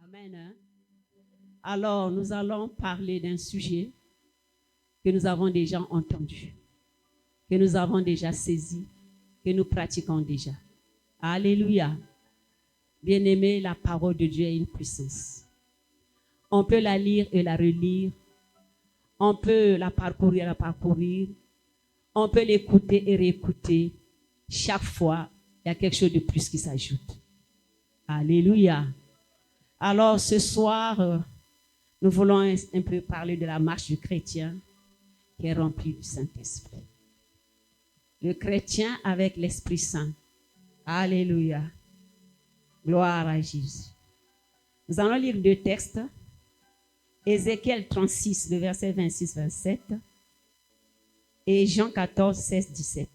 Amen. Hein? Alors, nous allons parler d'un sujet que nous avons déjà entendu, que nous avons déjà saisi, que nous pratiquons déjà. Alléluia. Bien-aimé, la parole de Dieu a une puissance. On peut la lire et la relire. On peut la parcourir. On peut l'écouter et réécouter. Chaque fois, il y a quelque chose de plus qui s'ajoute. Alléluia. Alors, ce soir, nous voulons un peu parler de la marche du chrétien qui est rempli du Saint-Esprit. Le chrétien avec l'Esprit Saint. Alléluia. Gloire à Jésus. Nous allons lire deux textes. Ézéchiel 36, le verset 26-27 et Jean 14, 16-17.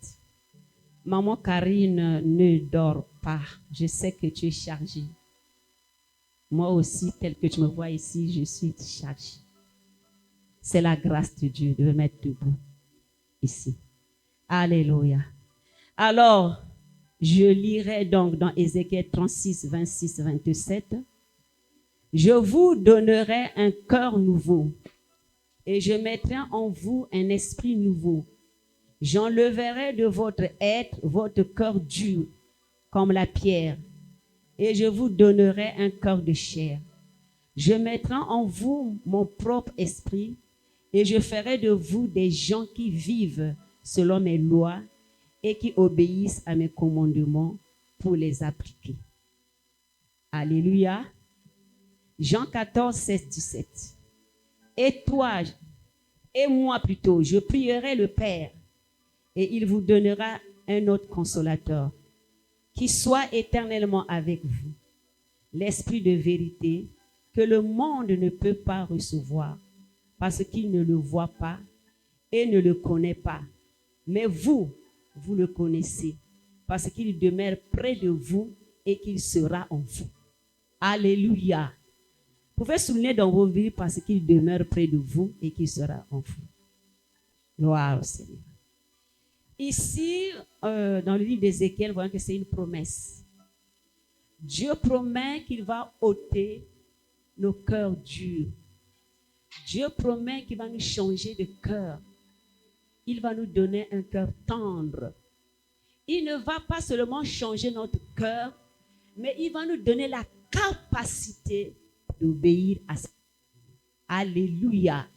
Maman Karine, ne dors pas. Je sais que tu es chargée. Moi aussi, tel que tu me vois ici, je suis chargée. C'est la grâce de Dieu de me mettre debout ici. Alléluia. Alors, je lirai donc dans Ézéchiel 36, 26, 27. Je vous donnerai un cœur nouveau et je mettrai en vous un esprit nouveau. J'enlèverai de votre être votre cœur dur comme la pierre et je vous donnerai un cœur de chair. Je mettrai en vous mon propre esprit et je ferai de vous des gens qui vivent selon mes lois et qui obéissent à mes commandements pour les appliquer. Alléluia. Jean 14, 16, 17. Et toi, et moi plutôt, je prierai le Père et il vous donnera un autre consolateur qui soit éternellement avec vous. L'esprit de vérité que le monde ne peut pas recevoir parce qu'il ne le voit pas et ne le connaît pas. Mais vous le connaissez parce qu'il demeure près de vous et qu'il sera en vous. Alléluia. Vous pouvez souligner dans vos vies parce qu'il demeure près de vous et qu'il sera en vous. Gloire au Seigneur. Ici, dans le livre d'Ézéchiel, vous voyez que c'est une promesse. Dieu promet qu'il va ôter nos cœurs durs. Dieu promet qu'il va nous changer de cœur. Il va nous donner un cœur tendre. Il ne va pas seulement changer notre cœur, mais il va nous donner la capacité d'obéir à ça. Alléluia.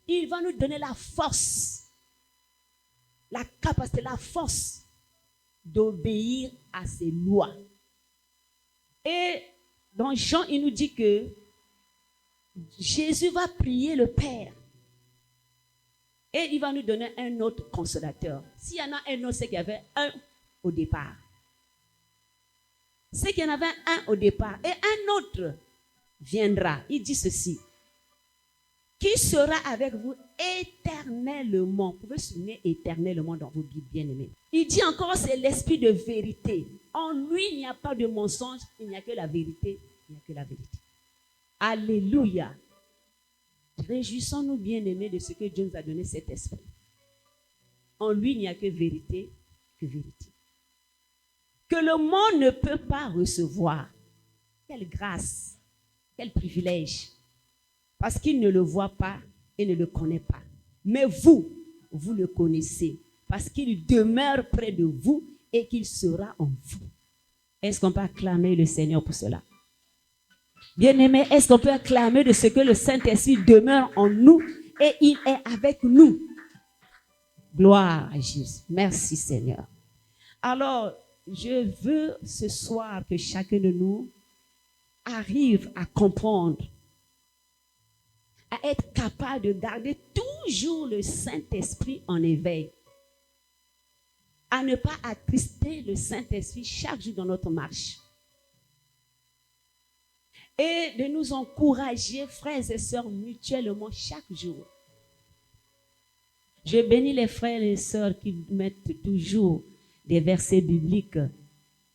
Il va nous donner la force, la capacité, la force d'obéir à ses lois. Et dans Jean, il nous dit que Jésus va prier le Père. Et il va nous donner un autre consolateur. S'il y en a un autre, c'est qu'il y avait un au départ. C'est qu'il y en avait un au départ. Et un autre viendra. Il dit ceci. Qui sera avec vous éternellement. Vous pouvez souligner éternellement dans vos Bibles bien-aimés. Il dit encore, c'est l'esprit de vérité. En lui, il n'y a pas de mensonge. Il n'y a que la vérité. Il n'y a que la vérité. Alléluia. Réjouissons-nous bien-aimés de ce que Dieu nous a donné cet esprit. En lui, il n'y a que vérité, que vérité. Que le monde ne peut pas recevoir. Quelle grâce, quel privilège. Parce qu'il ne le voit pas et ne le connaît pas. Mais vous le connaissez. Parce qu'il demeure près de vous et qu'il sera en vous. Est-ce qu'on peut acclamer le Seigneur pour cela? Bien-aimés, est-ce qu'on peut acclamer de ce que le Saint-Esprit demeure en nous et il est avec nous? Gloire à Jésus. Merci Seigneur. Alors, je veux ce soir que chacun de nous arrive à comprendre, à être capable de garder toujours le Saint-Esprit en éveil, à ne pas attrister le Saint-Esprit chaque jour dans notre marche. Et de nous encourager, frères et sœurs, mutuellement chaque jour. Je bénis les frères et sœurs qui mettent toujours des versets bibliques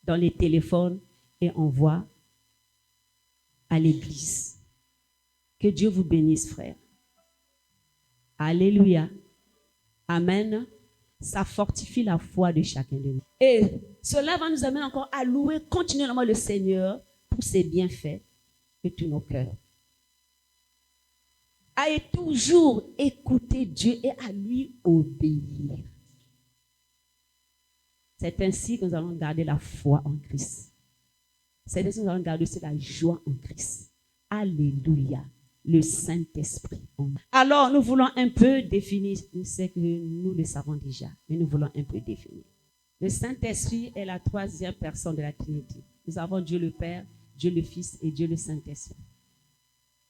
dans les téléphones et envoient à l'église. Que Dieu vous bénisse, frères. Alléluia. Amen. Ça fortifie la foi de chacun de nous. Et cela va nous amener encore à louer continuellement le Seigneur pour ses bienfaits de tous nos cœurs. À toujours écouter Dieu et à lui obéir. C'est ainsi que nous allons garder la foi en Christ. C'est ainsi que nous allons garder aussi la joie en Christ. Alléluia. Le Saint-Esprit. Alors, nous voulons un peu définir, je sais que nous le savons déjà, mais nous voulons un peu définir. Le Saint-Esprit est la troisième personne de la Trinité. Nous avons Dieu le Père, Dieu le Fils et Dieu le Saint-Esprit.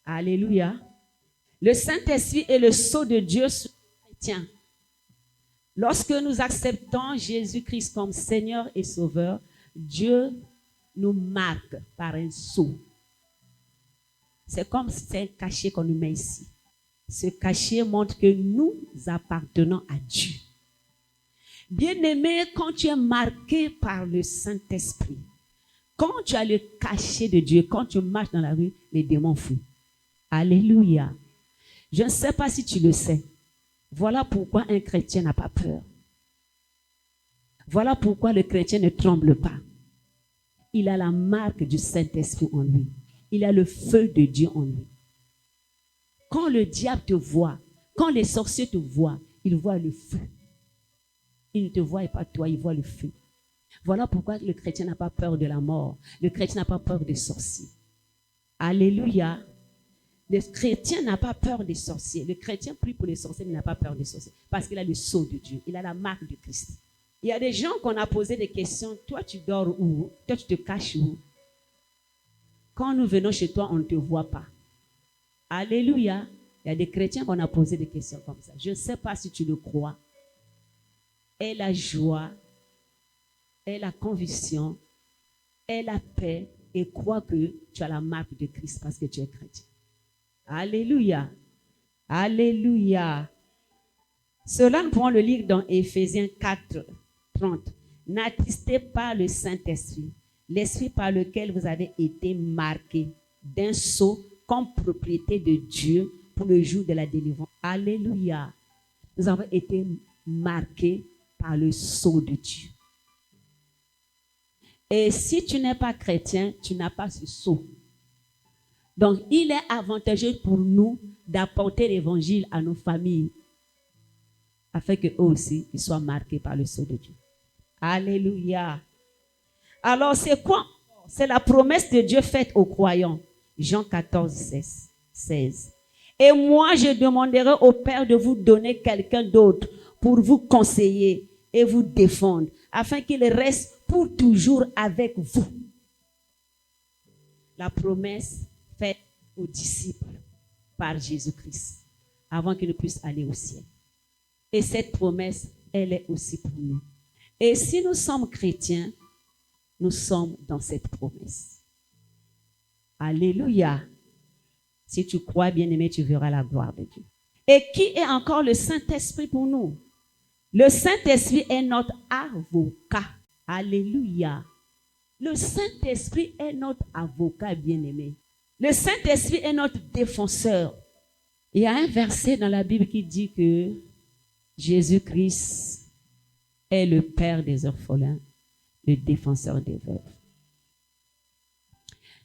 Alléluia. Le Saint-Esprit est le sceau de Dieu sur les chrétiens. Lorsque nous acceptons Jésus-Christ comme Seigneur et Sauveur, Dieu nous marque par un sceau. C'est comme si c'est un cachet qu'on nous met ici. Ce cachet montre que nous appartenons à Dieu. Bien-aimé, quand tu es marqué par le Saint-Esprit, quand tu as le cachet de Dieu, quand tu marches dans la rue, les démons fuient. Alléluia. Je ne sais pas si tu le sais. Voilà pourquoi un chrétien n'a pas peur. Voilà pourquoi le chrétien ne tremble pas. Il a la marque du Saint-Esprit en lui. Il a le feu de Dieu en lui. Quand le diable te voit, quand les sorciers te voient, ils voient le feu. Ils ne te voient pas toi, ils voient le feu. Voilà pourquoi le chrétien n'a pas peur de la mort. Le chrétien n'a pas peur des sorciers. Alléluia. Le chrétien n'a pas peur des sorciers. Le chrétien prie pour les sorciers, mais n'a pas peur des sorciers. Parce qu'il a le sceau de Dieu. Il a la marque de Christ. Il y a des gens qu'on a posé des questions. Toi, tu dors où? Toi, tu te caches où? Quand nous venons chez toi, on ne te voit pas. Alléluia. Il y a des chrétiens qu'on a posé des questions comme ça. Je ne sais pas si tu le crois. Aie la joie, aie la conviction, aie la paix et crois que tu as la marque de Christ parce que tu es chrétien. Alléluia. Alléluia. Cela, nous pouvons le lire dans Éphésiens 4, 30. N'attristez pas le Saint-Esprit, l'Esprit par lequel vous avez été marqués d'un sceau comme propriété de Dieu pour le jour de la délivrance. Alléluia. Nous avons été marqués par le sceau de Dieu. Et si tu n'es pas chrétien, tu n'as pas ce sceau. Donc, il est avantageux pour nous d'apporter l'évangile à nos familles afin qu'eux aussi ils soient marqués par le sceau de Dieu. Alléluia. Alors, c'est quoi? C'est la promesse de Dieu faite aux croyants. Jean 14, 16. Et moi, je demanderai au Père de vous donner quelqu'un d'autre pour vous conseiller et vous défendre, afin qu'il reste pour toujours avec vous. La promesse faite aux disciples par Jésus-Christ, avant qu'ils ne puissent aller au ciel. Et cette promesse, elle est aussi pour nous. Et si nous sommes chrétiens, nous sommes dans cette promesse. Alléluia. Si tu crois, bien-aimé, tu verras la gloire de Dieu. Et qui est encore le Saint-Esprit pour nous? Le Saint-Esprit est notre avocat. Alléluia. Le Saint-Esprit est notre avocat, bien-aimé. Le Saint-Esprit est notre défenseur. Il y a un verset dans la Bible qui dit que Jésus-Christ est le Père des orphelins, le défenseur des veuves.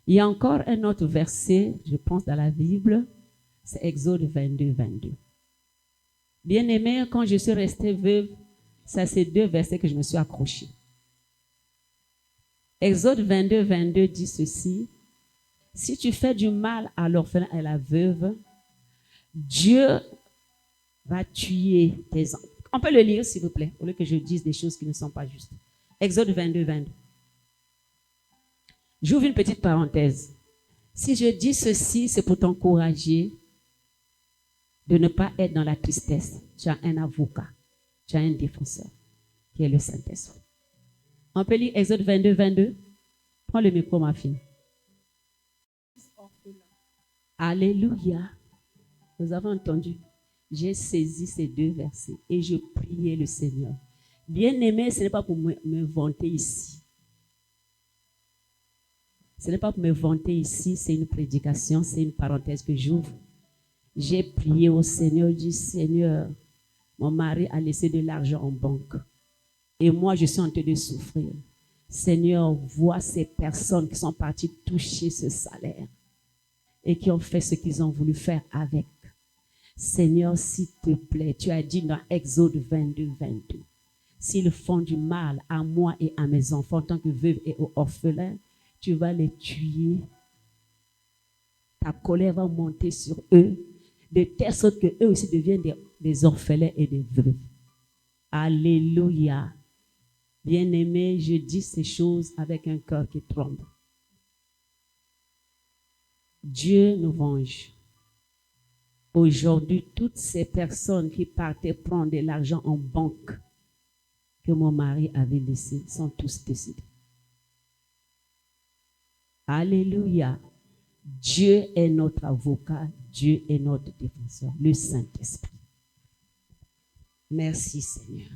Il y a encore un autre verset, je pense, dans la Bible, c'est Exode 22, 22. Bien-aimé, quand je suis restée veuve, c'est à ces deux versets que je me suis accrochée. Exode 22, 22 dit ceci: si tu fais du mal à l'orphelin et à la veuve, Dieu va tuer tes enfants. On peut le lire, s'il vous plaît, au lieu que je dise des choses qui ne sont pas justes. Exode 22, 22. J'ouvre une petite parenthèse. Si je dis ceci, c'est pour t'encourager de ne pas être dans la tristesse. Tu as un avocat, tu as un défenseur, qui est le Saint-Esprit. On peut lire Exode 22, 22. Prends le micro, ma fille. Alléluia. Vous avez entendu. J'ai saisi ces deux versets et je priais le Seigneur. Bien-aimé, ce n'est pas pour me vanter ici. Ce n'est pas pour me vanter ici, c'est une prédication, c'est une parenthèse que j'ouvre. J'ai prié au Seigneur, je dis: Seigneur, mon mari a laissé de l'argent en banque et moi je suis en train de souffrir. Seigneur, vois ces personnes qui sont parties toucher ce salaire. et qui ont fait ce qu'ils ont voulu faire avec. Seigneur, s'il te plaît, tu as dit dans Exode 22, 22, s'ils font du mal à moi et à mes enfants en tant que veuves et orphelins, tu vas les tuer. Ta colère va monter sur eux, de telle sorte qu'eux aussi deviennent des orphelins et des veuves. Alléluia. Bien-aimé, je dis ces choses avec un cœur qui tremble. Dieu nous venge. Aujourd'hui, toutes ces personnes qui partaient prendre de l'argent en banque que mon mari avait laissé sont tous décédés. Alléluia. Dieu est notre avocat, Dieu est notre défenseur, le Saint-Esprit. Merci Seigneur.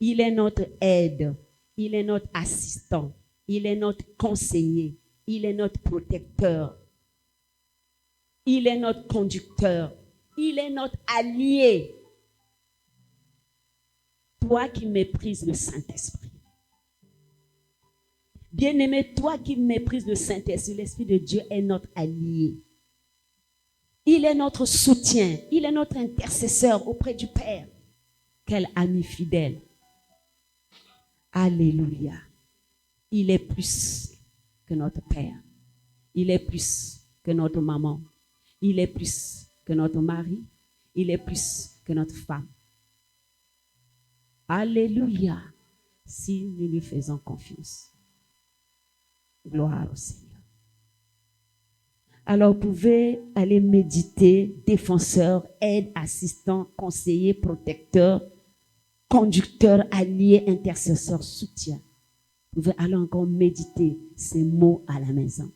Il est notre aide, il est notre assistant, il est notre conseiller, il est notre protecteur, il est notre conducteur, il est notre allié. Toi qui méprises le Saint-Esprit. Bien-aimé, toi qui méprises le Saint-Esprit, l'Esprit de Dieu est notre allié. Il est notre soutien, il est notre intercesseur auprès du Père. Quel ami fidèle. Alléluia. Il est plus que notre Père. Il est plus que notre maman. Il est plus que notre mari. Il est plus que notre femme. Alléluia. Si nous lui faisons confiance. Gloire au Seigneur. Alors, vous pouvez aller méditer, défenseur, aide, assistant, conseiller, protecteur, conducteur, allié, intercesseur, soutien. Vous pouvez aller encore méditer ces mots à la maison.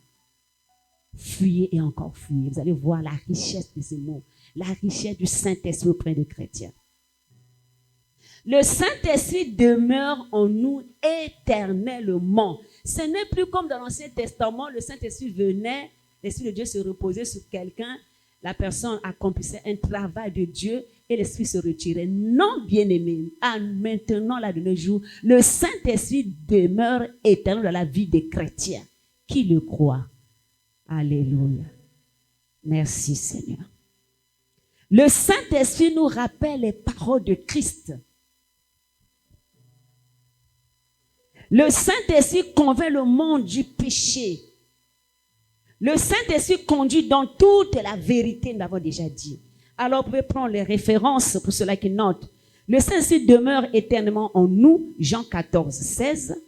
Fuyez et encore fuyez. Vous allez voir la richesse de ces mots, la richesse du Saint-Esprit auprès des chrétiens. Le Saint-Esprit demeure en nous éternellement. Ce n'est plus comme dans l'Ancien Testament, le Saint-Esprit venait, l'Esprit de Dieu se reposait sur quelqu'un, la personne accomplissait un travail de Dieu et l'Esprit se retirait. Non, bien-aimé, maintenant, là de nos jours, le Saint-Esprit demeure éternel dans la vie des chrétiens. Qui le croit? Alléluia. Merci Seigneur. Le Saint-Esprit nous rappelle les paroles de Christ. Le Saint-Esprit convainc le monde du péché. Le Saint-Esprit conduit dans toute la vérité, nous l'avons déjà dit. Alors, vous pouvez prendre les références pour ceux-là qui notent. Le Saint-Esprit demeure éternellement en nous, Jean 14, 16.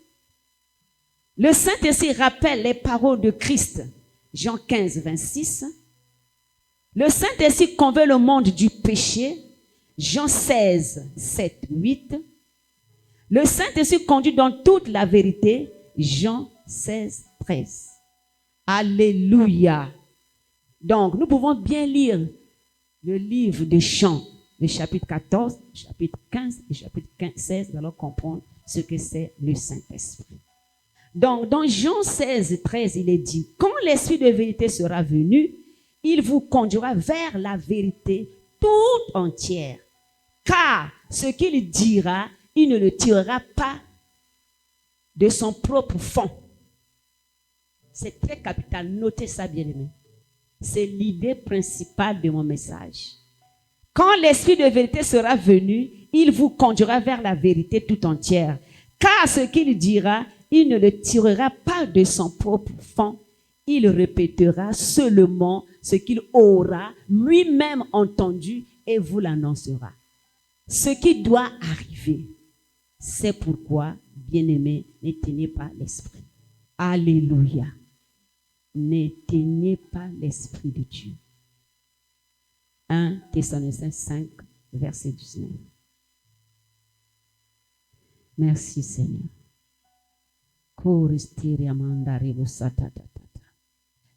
Le Saint-Esprit rappelle les paroles de Christ, Jean 15, 26. Le Saint-Esprit convainc le monde du péché, Jean 16, 7, 8. Le Saint-Esprit conduit dans toute la vérité, Jean 16, 13. Alléluia. Donc, nous pouvons bien lire le livre des Chants, le chapitre 14, le chapitre 15 et le chapitre 16, alors comprendre ce que c'est le Saint-Esprit. Donc, dans Jean 16, 13, il est dit, quand l'Esprit de vérité sera venu, il vous conduira vers la vérité toute entière. Car ce qu'il dira, il ne le tirera pas de son propre fond. C'est très capital. Notez ça, bien-aimé. C'est l'idée principale de mon message. Quand l'Esprit de vérité sera venu, il vous conduira vers la vérité tout entière. Car ce qu'il dira, il ne le tirera pas de son propre fond. Il répétera seulement ce qu'il aura lui-même entendu et vous l'annoncera. Ce qui doit arriver. C'est pourquoi, bien-aimés, n'éteignez pas l'esprit. Alléluia. N'éteignez pas l'esprit de Dieu. 1 Thessaloniciens 5, verset 19. Merci Seigneur.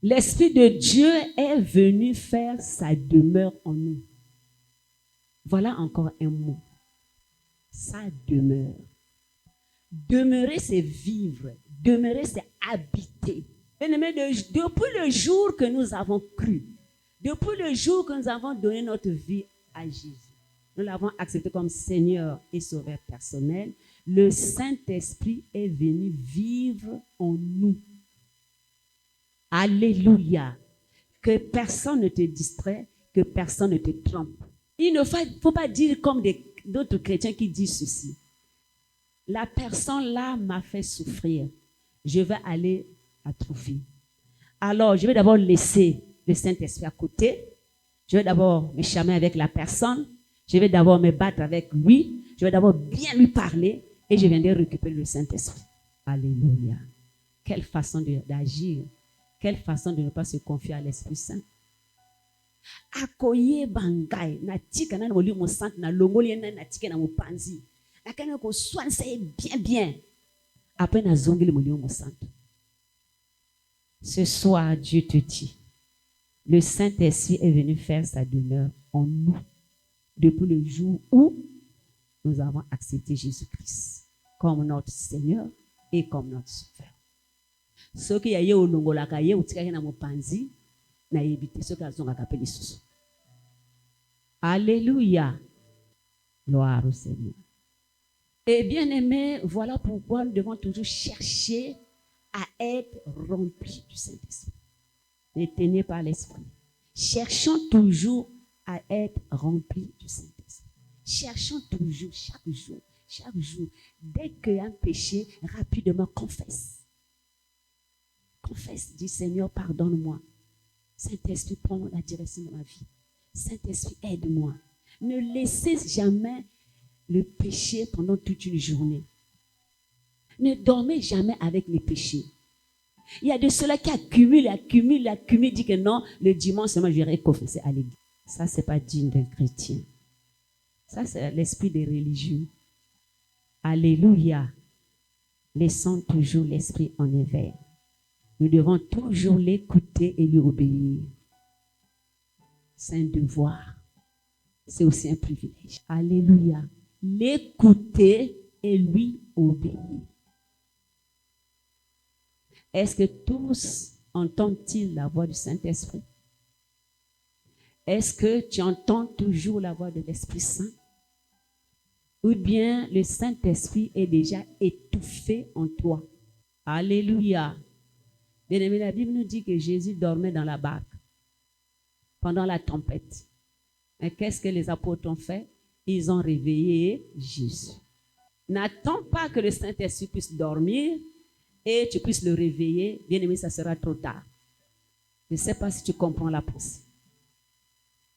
L'Esprit de Dieu est venu faire sa demeure en nous. Voilà encore un mot. Sa demeure. Demeurer, c'est vivre. Demeurer, c'est habiter. Bien-aimés, depuis le jour que nous avons cru, depuis le jour que nous avons donné notre vie à Jésus, nous l'avons accepté comme Seigneur et Sauveur personnel, le Saint-Esprit est venu vivre en nous. Alléluia. Que personne ne te distrait, que personne ne te trompe. Il ne faut pas dire comme d'autres chrétiens qui disent ceci. La personne là m'a fait souffrir. Je vais aller atrophier. Alors, je vais d'abord laisser le Saint-Esprit à côté. Je vais d'abord me charmer avec la personne. Je vais d'abord me battre avec lui. Je vais d'abord bien lui parler. Et je viendrai récupérer le Saint-Esprit. Alléluia. Quelle façon d'agir. Quelle façon de ne pas se confier à l'Esprit Saint. Akoye bangay na tika na moli mo sant na longoli na tika na mo panzi. Na kana ko soin c'est bien. Après na zongili moli mo sant. Ce soir, Dieu te dit, le Saint-Esprit est venu faire sa demeure en nous depuis le jour où nous avons accepté Jésus-Christ comme notre Seigneur et comme notre Sauveur. Ce qui est au longolaka ye utika na mo panzi. Alléluia. Gloire au Seigneur. Et bien aimé, voilà pourquoi nous devons toujours chercher à être remplis du Saint-Esprit. Ne tenez pas l'esprit. Cherchons toujours à être remplis du Saint-Esprit. Cherchons toujours, chaque jour, dès qu'il y a un péché, rapidement confesse. Confesse, dis Seigneur, pardonne-moi. Saint-Esprit, prends la direction de ma vie. Saint-Esprit, aide-moi. Ne laissez jamais le péché pendant toute une journée. Ne dormez jamais avec les péchés. Il y a de ceux-là qui accumulent, disent que non, le dimanche seulement je vais confesser à l'église. Ça, ce n'est pas digne d'un chrétien. Ça, c'est l'esprit des religieux. Alléluia. Laissons toujours l'esprit en éveil. Nous devons toujours l'écouter et lui obéir. C'est un devoir. C'est aussi un privilège. Alléluia. L'écouter et lui obéir. Est-ce que tous entendent-ils la voix du Saint-Esprit? Est-ce que tu entends toujours la voix de l'Esprit Saint? Ou bien le Saint-Esprit est déjà étouffé en toi? Alléluia. Bien-aimé, la Bible nous dit que Jésus dormait dans la barque pendant la tempête. Mais qu'est-ce que les apôtres ont fait? Ils ont réveillé Jésus. N'attends pas que le Saint-Esprit puisse dormir et tu puisses le réveiller. Bien-aimé, ça sera trop tard. Je ne sais pas si tu comprends la pensée.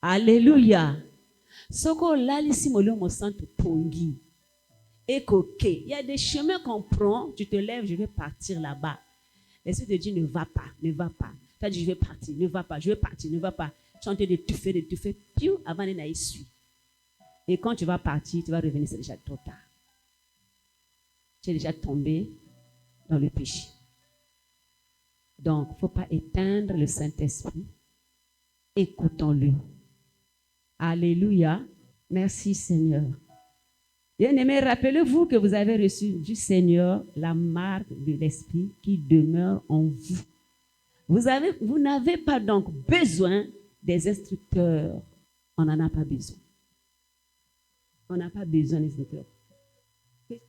Alléluia. Soko lalisi molio mo santo pongi. Ekoke. Il y a des chemins qu'on prend. Tu te lèves, je vais partir là-bas. L'Esprit te dit ne va pas. Tu as dit je vais partir, ne va pas, je vais partir, ne va pas. Tu es en train d'étouffer, puis avant de n'aller suivre. Et quand tu vas partir, tu vas revenir, c'est déjà trop tard. Tu es déjà tombé dans le péché. Donc, il ne faut pas éteindre le Saint-Esprit. Écoutons-le. Alléluia. Merci Seigneur. Bien-aimés, rappelez-vous que vous avez reçu du Seigneur la marque de l'Esprit qui demeure en vous. Vous n'avez pas donc besoin des instructeurs. On n'en a pas besoin. On n'a pas besoin des instructeurs.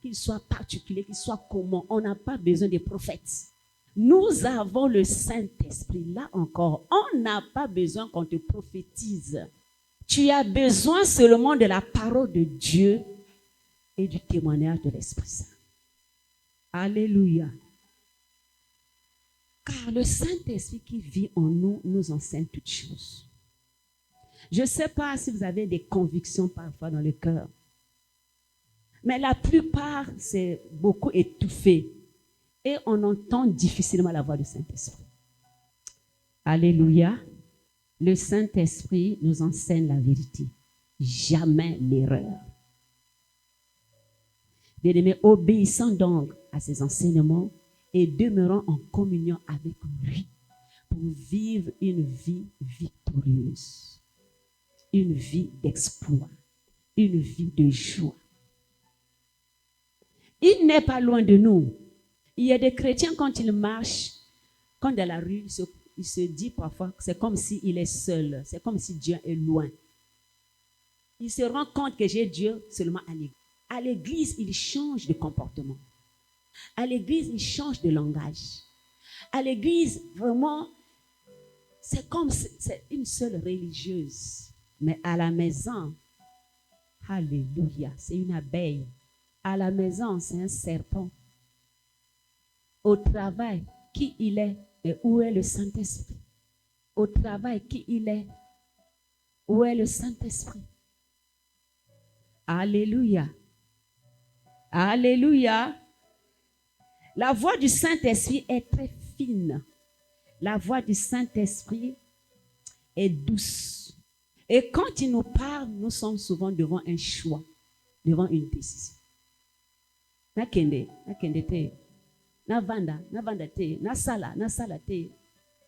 Qu'ils soient particuliers, qu'ils soient communs, on n'a pas besoin des prophètes. Nous avons le Saint-Esprit. Là encore, on n'a pas besoin qu'on te prophétise. Tu as besoin seulement de la parole de Dieu et du témoignage de l'Esprit Saint. Alléluia. Car le Saint-Esprit qui vit en nous, nous enseigne toutes choses. Je ne sais pas si vous avez des convictions parfois dans le cœur. Mais la plupart, c'est beaucoup étouffé. Et on entend difficilement la voix du Saint-Esprit. Alléluia. Le Saint-Esprit nous enseigne la vérité. Jamais l'erreur. Bien-aimés, obéissons donc à ses enseignements et demeurons en communion avec lui pour vivre une vie victorieuse, une vie d'exploit, une vie de joie. Il n'est pas loin de nous. Il y a des chrétiens, quand ils marchent, quand dans la rue, il se dit parfois que c'est comme s'il est seul, c'est comme si Dieu est loin. Il se rend compte que j'ai Dieu seulement à l'église. À l'église, il change de comportement. À l'église, il change de langage. À l'église, vraiment, c'est comme c'est une seule religieuse. Mais à la maison, alléluia, c'est une abeille. À la maison, c'est un serpent. Au travail, qui il est et où est le Saint-Esprit? Au travail, qui il est? Où est le Saint-Esprit? Alléluia. Alléluia. La voix du Saint-Esprit est très fine. La voix du Saint-Esprit est douce. Et quand il nous parle, nous sommes souvent devant un choix, devant une décision. Nakende te, na vanda te, na sala te,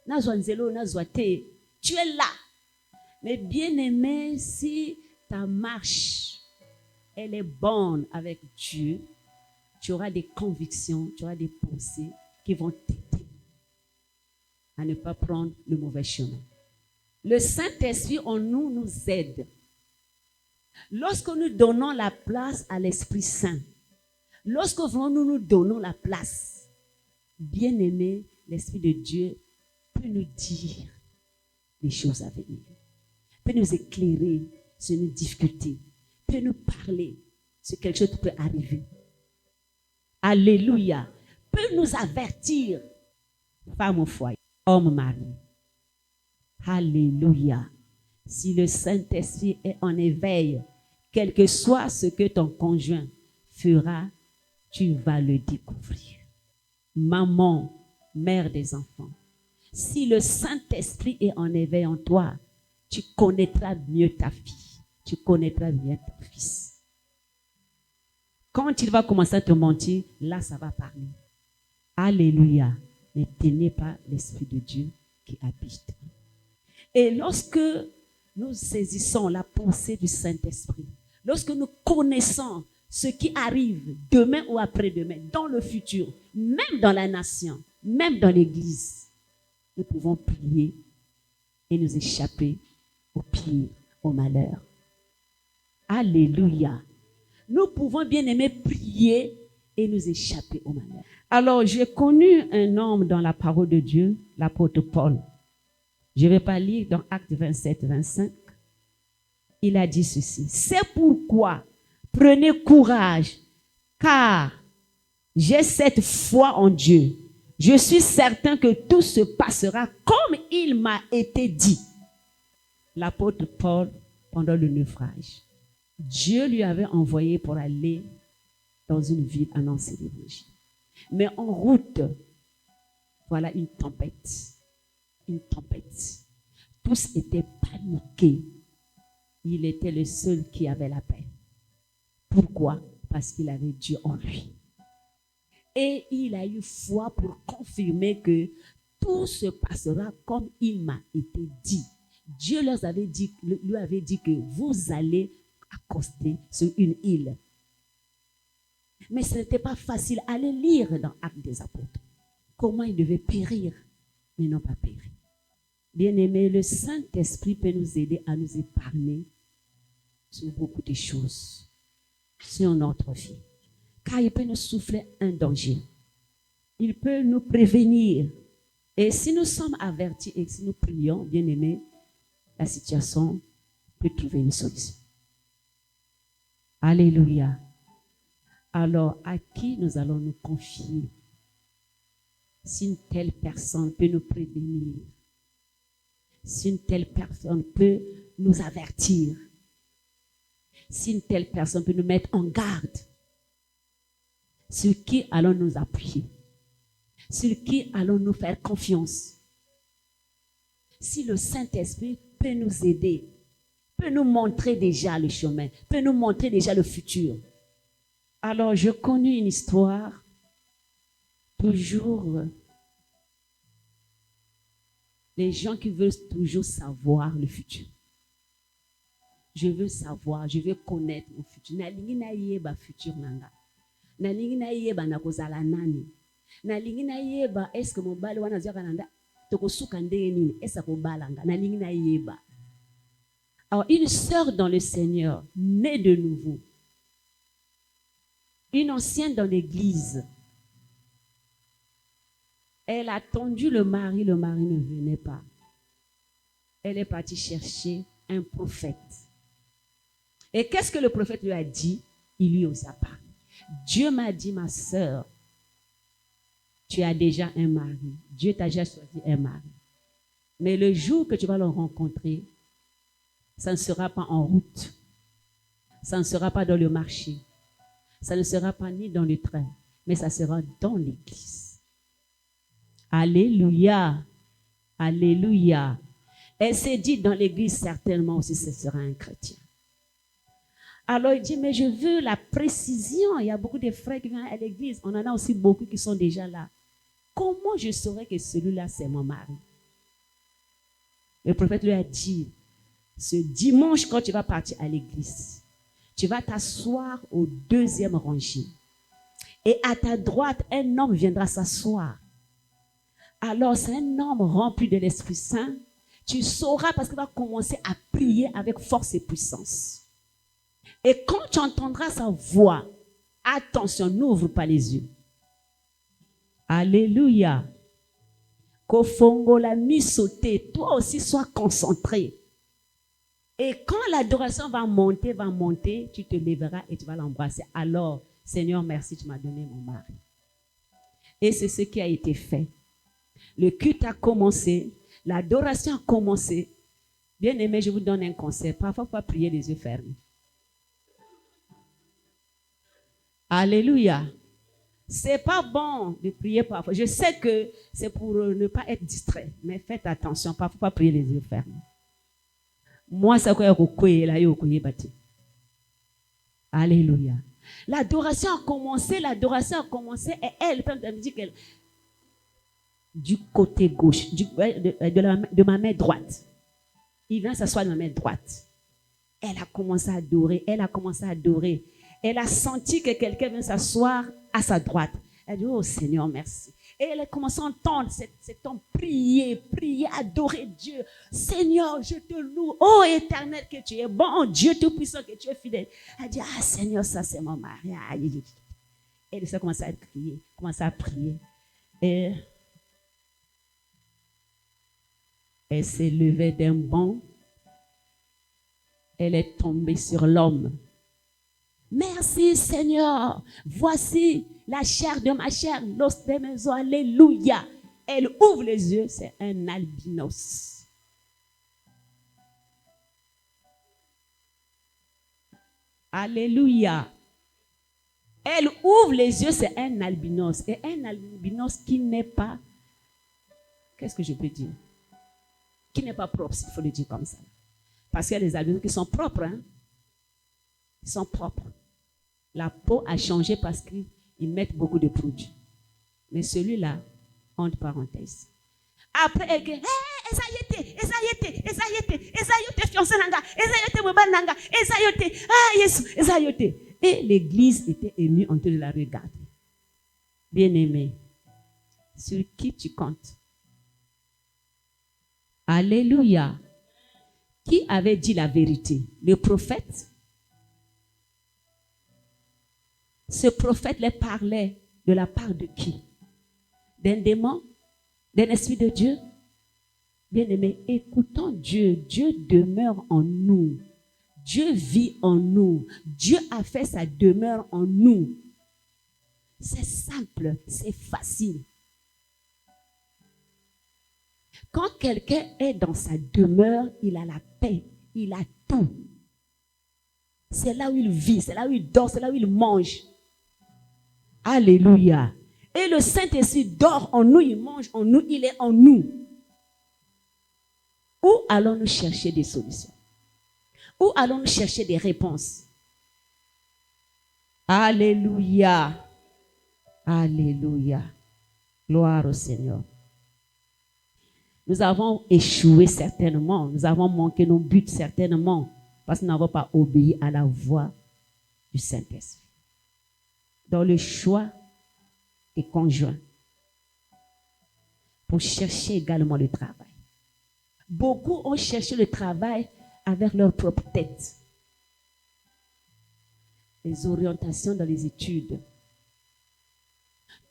na zwanzelo, na zwate. Tu es là. Mais bien aimé, si ta marche, elle est bonne avec Dieu, tu auras des convictions, tu auras des pensées qui vont t'aider à ne pas prendre le mauvais chemin. Le Saint-Esprit en nous nous aide. Lorsque nous donnons la place à l'Esprit Saint, lorsque nous donnons la place, bien aimé, l'Esprit de Dieu peut nous dire les choses à venir, peut nous éclairer sur nos difficultés, peut nous parler sur quelque chose qui peut arriver. Alléluia. Peut nous avertir, femme au foyer, homme mari. Alléluia. Si le Saint-Esprit est en éveil, quel que soit ce que ton conjoint fera, tu vas le découvrir. Maman, mère des enfants, si le Saint-Esprit est en éveil en toi, tu connaîtras mieux ta fille, tu connaîtras mieux ton fils. Quand il va commencer à te mentir, là, ça va parler. Alléluia. Ne tenez pas l'Esprit de Dieu qui habite. Et lorsque nous saisissons la pensée du Saint-Esprit, lorsque nous connaissons ce qui arrive demain ou après-demain, dans le futur, même dans la nation, même dans l'Église, nous pouvons prier et nous échapper au pire, au malheur. Alléluia. Nous pouvons bien aimer prier et nous échapper au malheur. Alors, j'ai connu un homme dans la parole de Dieu, l'apôtre Paul. Je ne vais pas lire dans Actes 27, 25. Il a dit ceci. C'est pourquoi prenez courage, car j'ai cette foi en Dieu. Je suis certain que tout se passera comme il m'a été dit. L'apôtre Paul, pendant le naufrage, Dieu lui avait envoyé pour aller dans une ville annoncer l'évangile. Mais en route, voilà une tempête. Une tempête. Tous étaient paniqués. Il était le seul qui avait la paix. Pourquoi? Parce qu'il avait Dieu en lui. Et il a eu foi pour confirmer que tout se passera comme il m'a été dit. Dieu lui avait dit que vous allez accoster sur une île. Mais ce n'était pas facile. Allez lire dans Actes des Apôtres comment ils devaient périr, mais non pas périr. Bien-aimé, le Saint-Esprit peut nous aider à nous épargner sur beaucoup de choses, sur notre vie. Car il peut nous souffler un danger. Il peut nous prévenir. Et si nous sommes avertis et si nous prions, bien-aimé, la situation peut trouver une solution. Alléluia. Alors, à qui nous allons nous confier? Si une telle personne peut nous prévenir, si une telle personne peut nous avertir, si une telle personne peut nous mettre en garde, sur qui allons nous appuyer? Sur qui allons nous faire confiance? Si le Saint-Esprit peut nous aider, peut nous montrer déjà le chemin, peut nous montrer déjà le futur. Alors, je connais une histoire, toujours, les gens qui veulent toujours savoir le futur. Je veux savoir, je veux connaître mon futur. Nalingi na yeba futur nanga. Nalingi na yeba nakozala nani. Nalingi na yeba est-ce que mobali wana zaka nanda tokosuka ndenge nini esa ko balanga. Nalingi na yeba. Alors, une sœur dans le Seigneur, née de nouveau, une ancienne dans l'église, elle a attendu le mari ne venait pas. elle est partie chercher un prophète. Et qu'est-ce que le prophète lui a dit? Il lui osa pas. Dieu m'a dit, ma sœur, tu as déjà un mari. Dieu t'a déjà choisi un mari. Mais le jour que tu vas le rencontrer, ça ne sera pas en route. Ça ne sera pas dans le marché. Ça ne sera pas ni dans le train, mais ça sera dans l'église. Alléluia. Alléluia. Elle s'est dit dans l'église, certainement aussi, ce sera un chrétien. Alors il dit, mais je veux la précision. Il y a beaucoup de frères qui viennent à l'église. On en a aussi beaucoup qui sont déjà là. Comment je saurais que celui-là, c'est mon mari? Le prophète lui a dit, ce dimanche, quand tu vas partir à l'église, tu vas t'asseoir au deuxième rangée. Et à ta droite, un homme viendra s'asseoir. Alors, c'est un homme rempli de l'Esprit Saint. Tu sauras parce qu'il va commencer à prier avec force et puissance. Et quand tu entendras sa voix, attention, n'ouvre pas les yeux. Alléluia. Kofongo la mis sauter, toi aussi sois concentré. Et quand l'adoration va monter, tu te lèveras et tu vas l'embrasser. Alors, Seigneur, merci, tu m'as donné mon mari. Et c'est ce qui a été fait. Le culte a commencé, l'adoration a commencé. Bien aimé, je vous donne un conseil. Parfois, il faut pas prier les yeux fermés. Alléluia. C'est pas bon de prier parfois. Je sais que c'est pour ne pas être distrait, mais faites attention, parfois, il ne faut pas prier les yeux fermés. Moi, c'est quoi Alléluia. L'adoration a commencé et elle me dit qu'elle du côté gauche, de ma main droite. Il vient s'asseoir de ma main droite. Elle a commencé à adorer, Elle a senti que quelqu'un vient s'asseoir à sa droite. Elle dit, oh Seigneur, merci. Et elle a commencé à entendre cet homme prier, adorer Dieu. Seigneur, je te loue. Oh éternel que tu es bon, Dieu tout-puissant que tu es fidèle. Elle dit, ah Seigneur, ça c'est mon mari. Elle a commencé à prier. Et elle s'est levée d'un bond. Elle est tombée sur l'homme. Merci Seigneur. Voici la chair de ma chair, l'os de mes os. Alléluia. Elle ouvre les yeux, c'est un albinos. Alléluia. Elle ouvre les yeux, c'est un albinos. Et un albinos qui n'est pas, qu'est-ce que je peux dire? Qui n'est pas propre, il faut le dire comme ça. Parce qu'il y a des albinos qui sont propres. Hein? Ils sont propres. La peau a changé parce qu'ils mettent beaucoup de produits. Mais celui-là, entre parenthèses. Après, elle dit, et l'église était émue en train de la regarder. Bien-aimé, sur qui tu comptes? Alléluia. Qui avait dit la vérité? Le prophète? Ce prophète les parlait de la part de qui? D'un démon? D'un esprit de Dieu? Bien-aimé, écoutons Dieu. Dieu demeure en nous. Dieu vit en nous. Dieu a fait sa demeure en nous. C'est simple, c'est facile. Quand quelqu'un est dans sa demeure, il a la paix, il a tout. C'est là où il vit, c'est là où il dort, c'est là où il mange. Alléluia. Et le Saint-Esprit dort en nous, il mange en nous, il est en nous. Où allons-nous chercher des solutions? Où allons-nous chercher des réponses? Alléluia. Alléluia. Gloire au Seigneur. Nous avons échoué certainement. Nous avons manqué nos buts certainement. Parce que nous n'avons pas obéi à la voix du Saint-Esprit. Dans le choix des conjoints. Pour chercher également le travail. Beaucoup ont cherché le travail avec leur propre tête. Les orientations dans les études.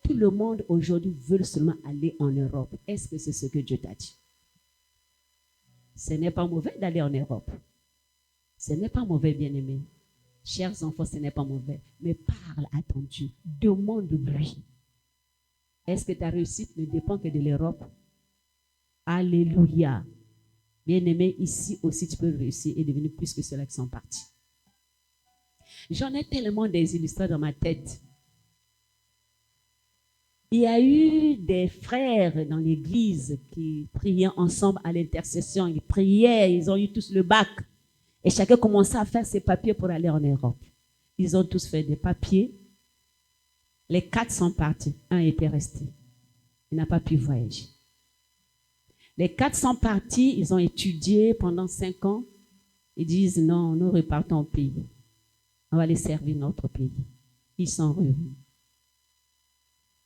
Tout le monde aujourd'hui veut seulement aller en Europe. Est-ce que c'est ce que Dieu t'a dit? Ce n'est pas mauvais d'aller en Europe. Ce n'est pas mauvais, bien-aimé. Chers enfants, ce n'est pas mauvais. Mais parle à ton Dieu. Demande-lui. Est-ce que ta réussite ne dépend que de l'Europe? Alléluia. Bien-aimé, ici aussi, tu peux réussir et devenir plus que ceux-là qui sont partis. J'en ai tellement des illustrations dans ma tête. Il y a eu des frères dans l'église qui priaient ensemble à l'intercession. Ils priaient, ils ont eu tous le bac. Et chacun commençait à faire ses papiers pour aller en Europe. Ils ont tous fait des papiers. Les 4 sont partis. Un était resté. Il n'a pas pu voyager. Les 4 sont partis. Ils ont étudié pendant 5 ans. Ils disent non, nous repartons au pays. On va aller servir notre pays. Ils sont revenus.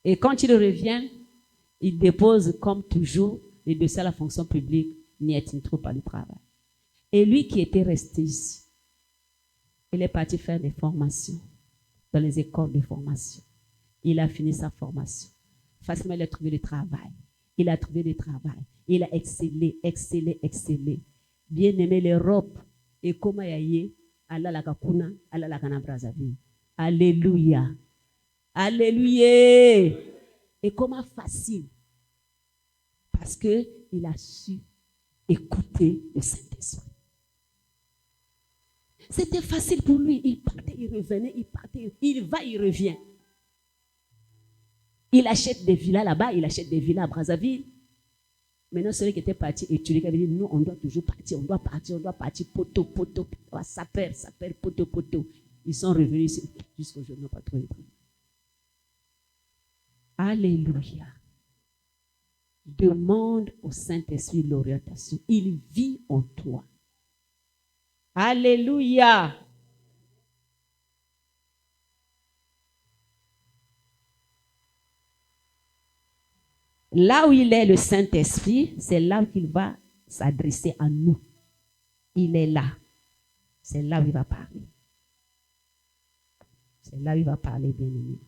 Et quand ils reviennent, ils déposent comme toujours les dossiers à la fonction publique. Niet, il ne trouve pas de travail. Et lui qui était resté ici, il est parti faire des formations dans les écoles de formation. Il a fini sa formation. Facilement, il a trouvé du travail. Il a trouvé du travail. Il a excellé, excellé, excellé. Bien aimé l'Europe. Et comment il y a Allah la kakuna, Allah la kana Brazzaville. Alléluia. Alléluia. Et comment facile? Parce qu'il a su écouter le Saint-Esprit. C'était facile pour lui. Il partait, il revenait, il partait, il va, il revient. Il achète des villas là-bas, il achète des villas à Brazzaville. Maintenant, celui qui était parti étudier, il avait dit, nous, on doit toujours partir, on doit partir, poteau, ça perd, poteau. Ils sont revenus jusqu'aujourd'hui, ils n'ont pas trouvé de travail. Alléluia. Demande au Saint-Esprit l'orientation. Il vit en toi. Alléluia. Là où il est le Saint-Esprit, c'est là qu'il va s'adresser à nous. Il est là. C'est là où il va parler. C'est là où il va parler, bien-aimé.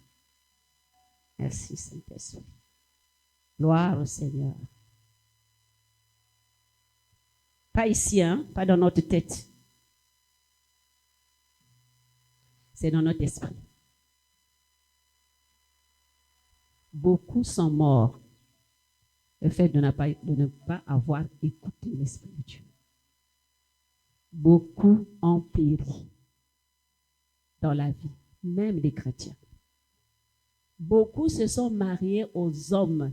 Merci, Saint-Esprit. Gloire au Seigneur. Pas ici, hein? Pas dans notre tête. C'est dans notre esprit. Beaucoup sont morts. Le fait de ne pas avoir écouté l'Esprit de Dieu. Beaucoup ont péri dans la vie, même les chrétiens. Beaucoup se sont mariés aux hommes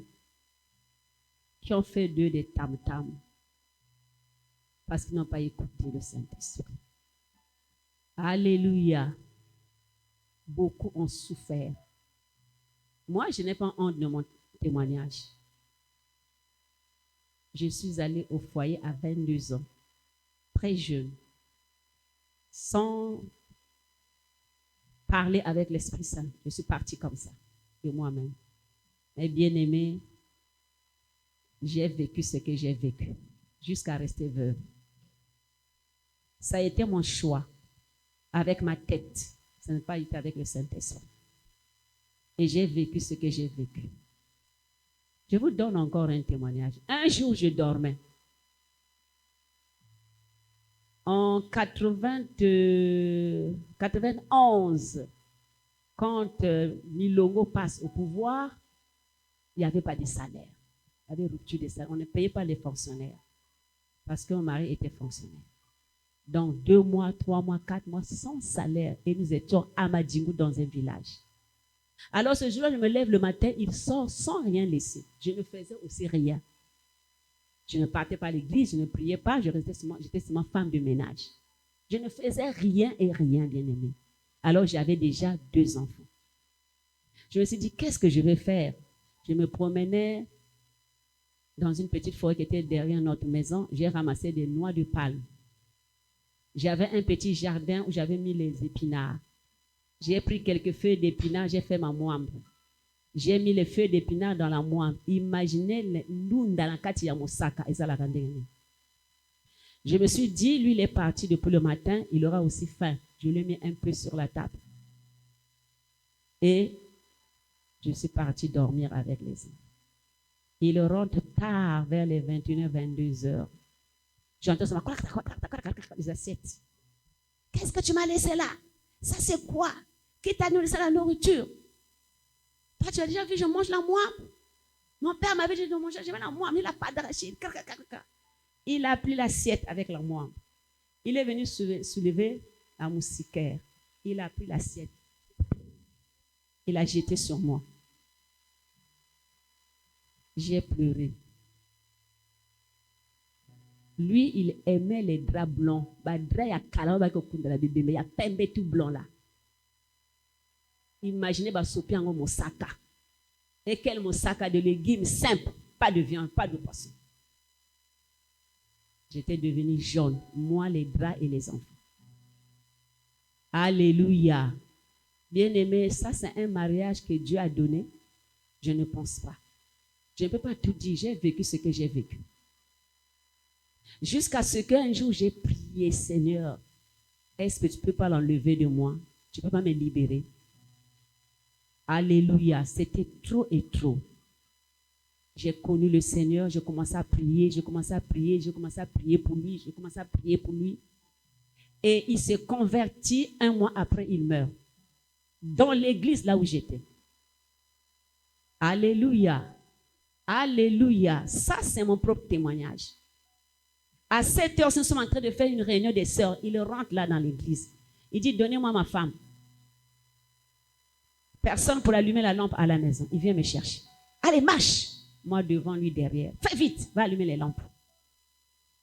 qui ont fait d'eux des tam-tams parce qu'ils n'ont pas écouté le Saint-Esprit. Alléluia. Beaucoup ont souffert. Moi, je n'ai pas honte de mon témoignage. Je suis allée au foyer à 22 ans, très jeune, sans parler avec l'Esprit Saint. Je suis partie comme ça, de moi-même. Mais bien aimé, j'ai vécu ce que j'ai vécu, jusqu'à rester veuve. Ça a été mon choix, avec ma tête. Ça n'a pas été avec le Saint-Esprit. Et j'ai vécu ce que j'ai vécu. Je vous donne encore un témoignage. Un jour, je dormais. En 91, quand Milongo passe au pouvoir, il n'y avait pas de salaire. Il y avait rupture de salaire. On ne payait pas les fonctionnaires parce que mon mari était fonctionnaire. Donc 2 mois, 3 mois, 4 mois sans salaire. Et nous étions à Madjingou dans un village. Alors ce jour-là, je me lève le matin, il sort sans rien laisser. Je ne faisais aussi rien. Je ne partais pas à l'église, je ne priais pas, j'étais seulement femme de ménage. Je ne faisais rien et rien, bien aimé. Alors j'avais déjà 2 enfants. Je me suis dit, qu'est-ce que je vais faire? Je me promenais dans une petite forêt qui était derrière notre maison. J'ai ramassé des noix de palme. J'avais un petit jardin où j'avais mis les épinards. J'ai pris quelques feuilles d'épinards, j'ai fait ma moimbre. J'ai mis les feuilles d'épinards dans la moimbre. Imaginez nous dans la kati ya mosaka. Je me suis dit, lui, il est parti depuis le matin, il aura aussi faim. Je lui ai mis un peu sur la table. Et je suis partie dormir avec les enfants. Il rentre tard, vers les 21h, 22h. J'entends ça, les assiettes. Qu'est-ce que tu m'as laissé là? Ça, c'est quoi? Qui t'a laissé la nourriture? Toi, tu as déjà vu, je mange la moine. Mon père m'avait dit de manger, je vais la moine, il n'a pas d'arachide. Il a pris l'assiette avec la moine. Il est venu soulever la moustiquaire. Il a pris l'assiette. Il a jeté sur moi. J'ai pleuré. Lui, il aimait les draps blancs. Il y a pembe tout blanc là. Imaginez sopi en moussaka. Et quel moussaka de légumes simples, pas de viande, pas de poisson. J'étais devenue jaune, moi les draps et les enfants. Alléluia. Bien-aimé, ça c'est un mariage que Dieu a donné. Je ne pense pas. Je ne peux pas tout dire, j'ai vécu ce que j'ai vécu. Jusqu'à ce qu'un jour j'ai prié, Seigneur, est-ce que tu ne peux pas l'enlever de moi? Tu ne peux pas me libérer? Alléluia, c'était trop et trop. J'ai connu le Seigneur, j'ai commencé à prier, j'ai commencé à prier pour lui, Et il s'est converti 1 mois après, il meurt. Dans l'église là où j'étais. Alléluia. Alléluia. Ça, c'est mon propre témoignage. À 7h, nous sommes en train de faire une réunion des sœurs. Il rentre là dans l'église. Il dit, donnez-moi ma femme. Personne pour allumer la lampe à la maison. Il vient me chercher. Allez, marche. Moi devant lui derrière. Fais vite, va allumer les lampes.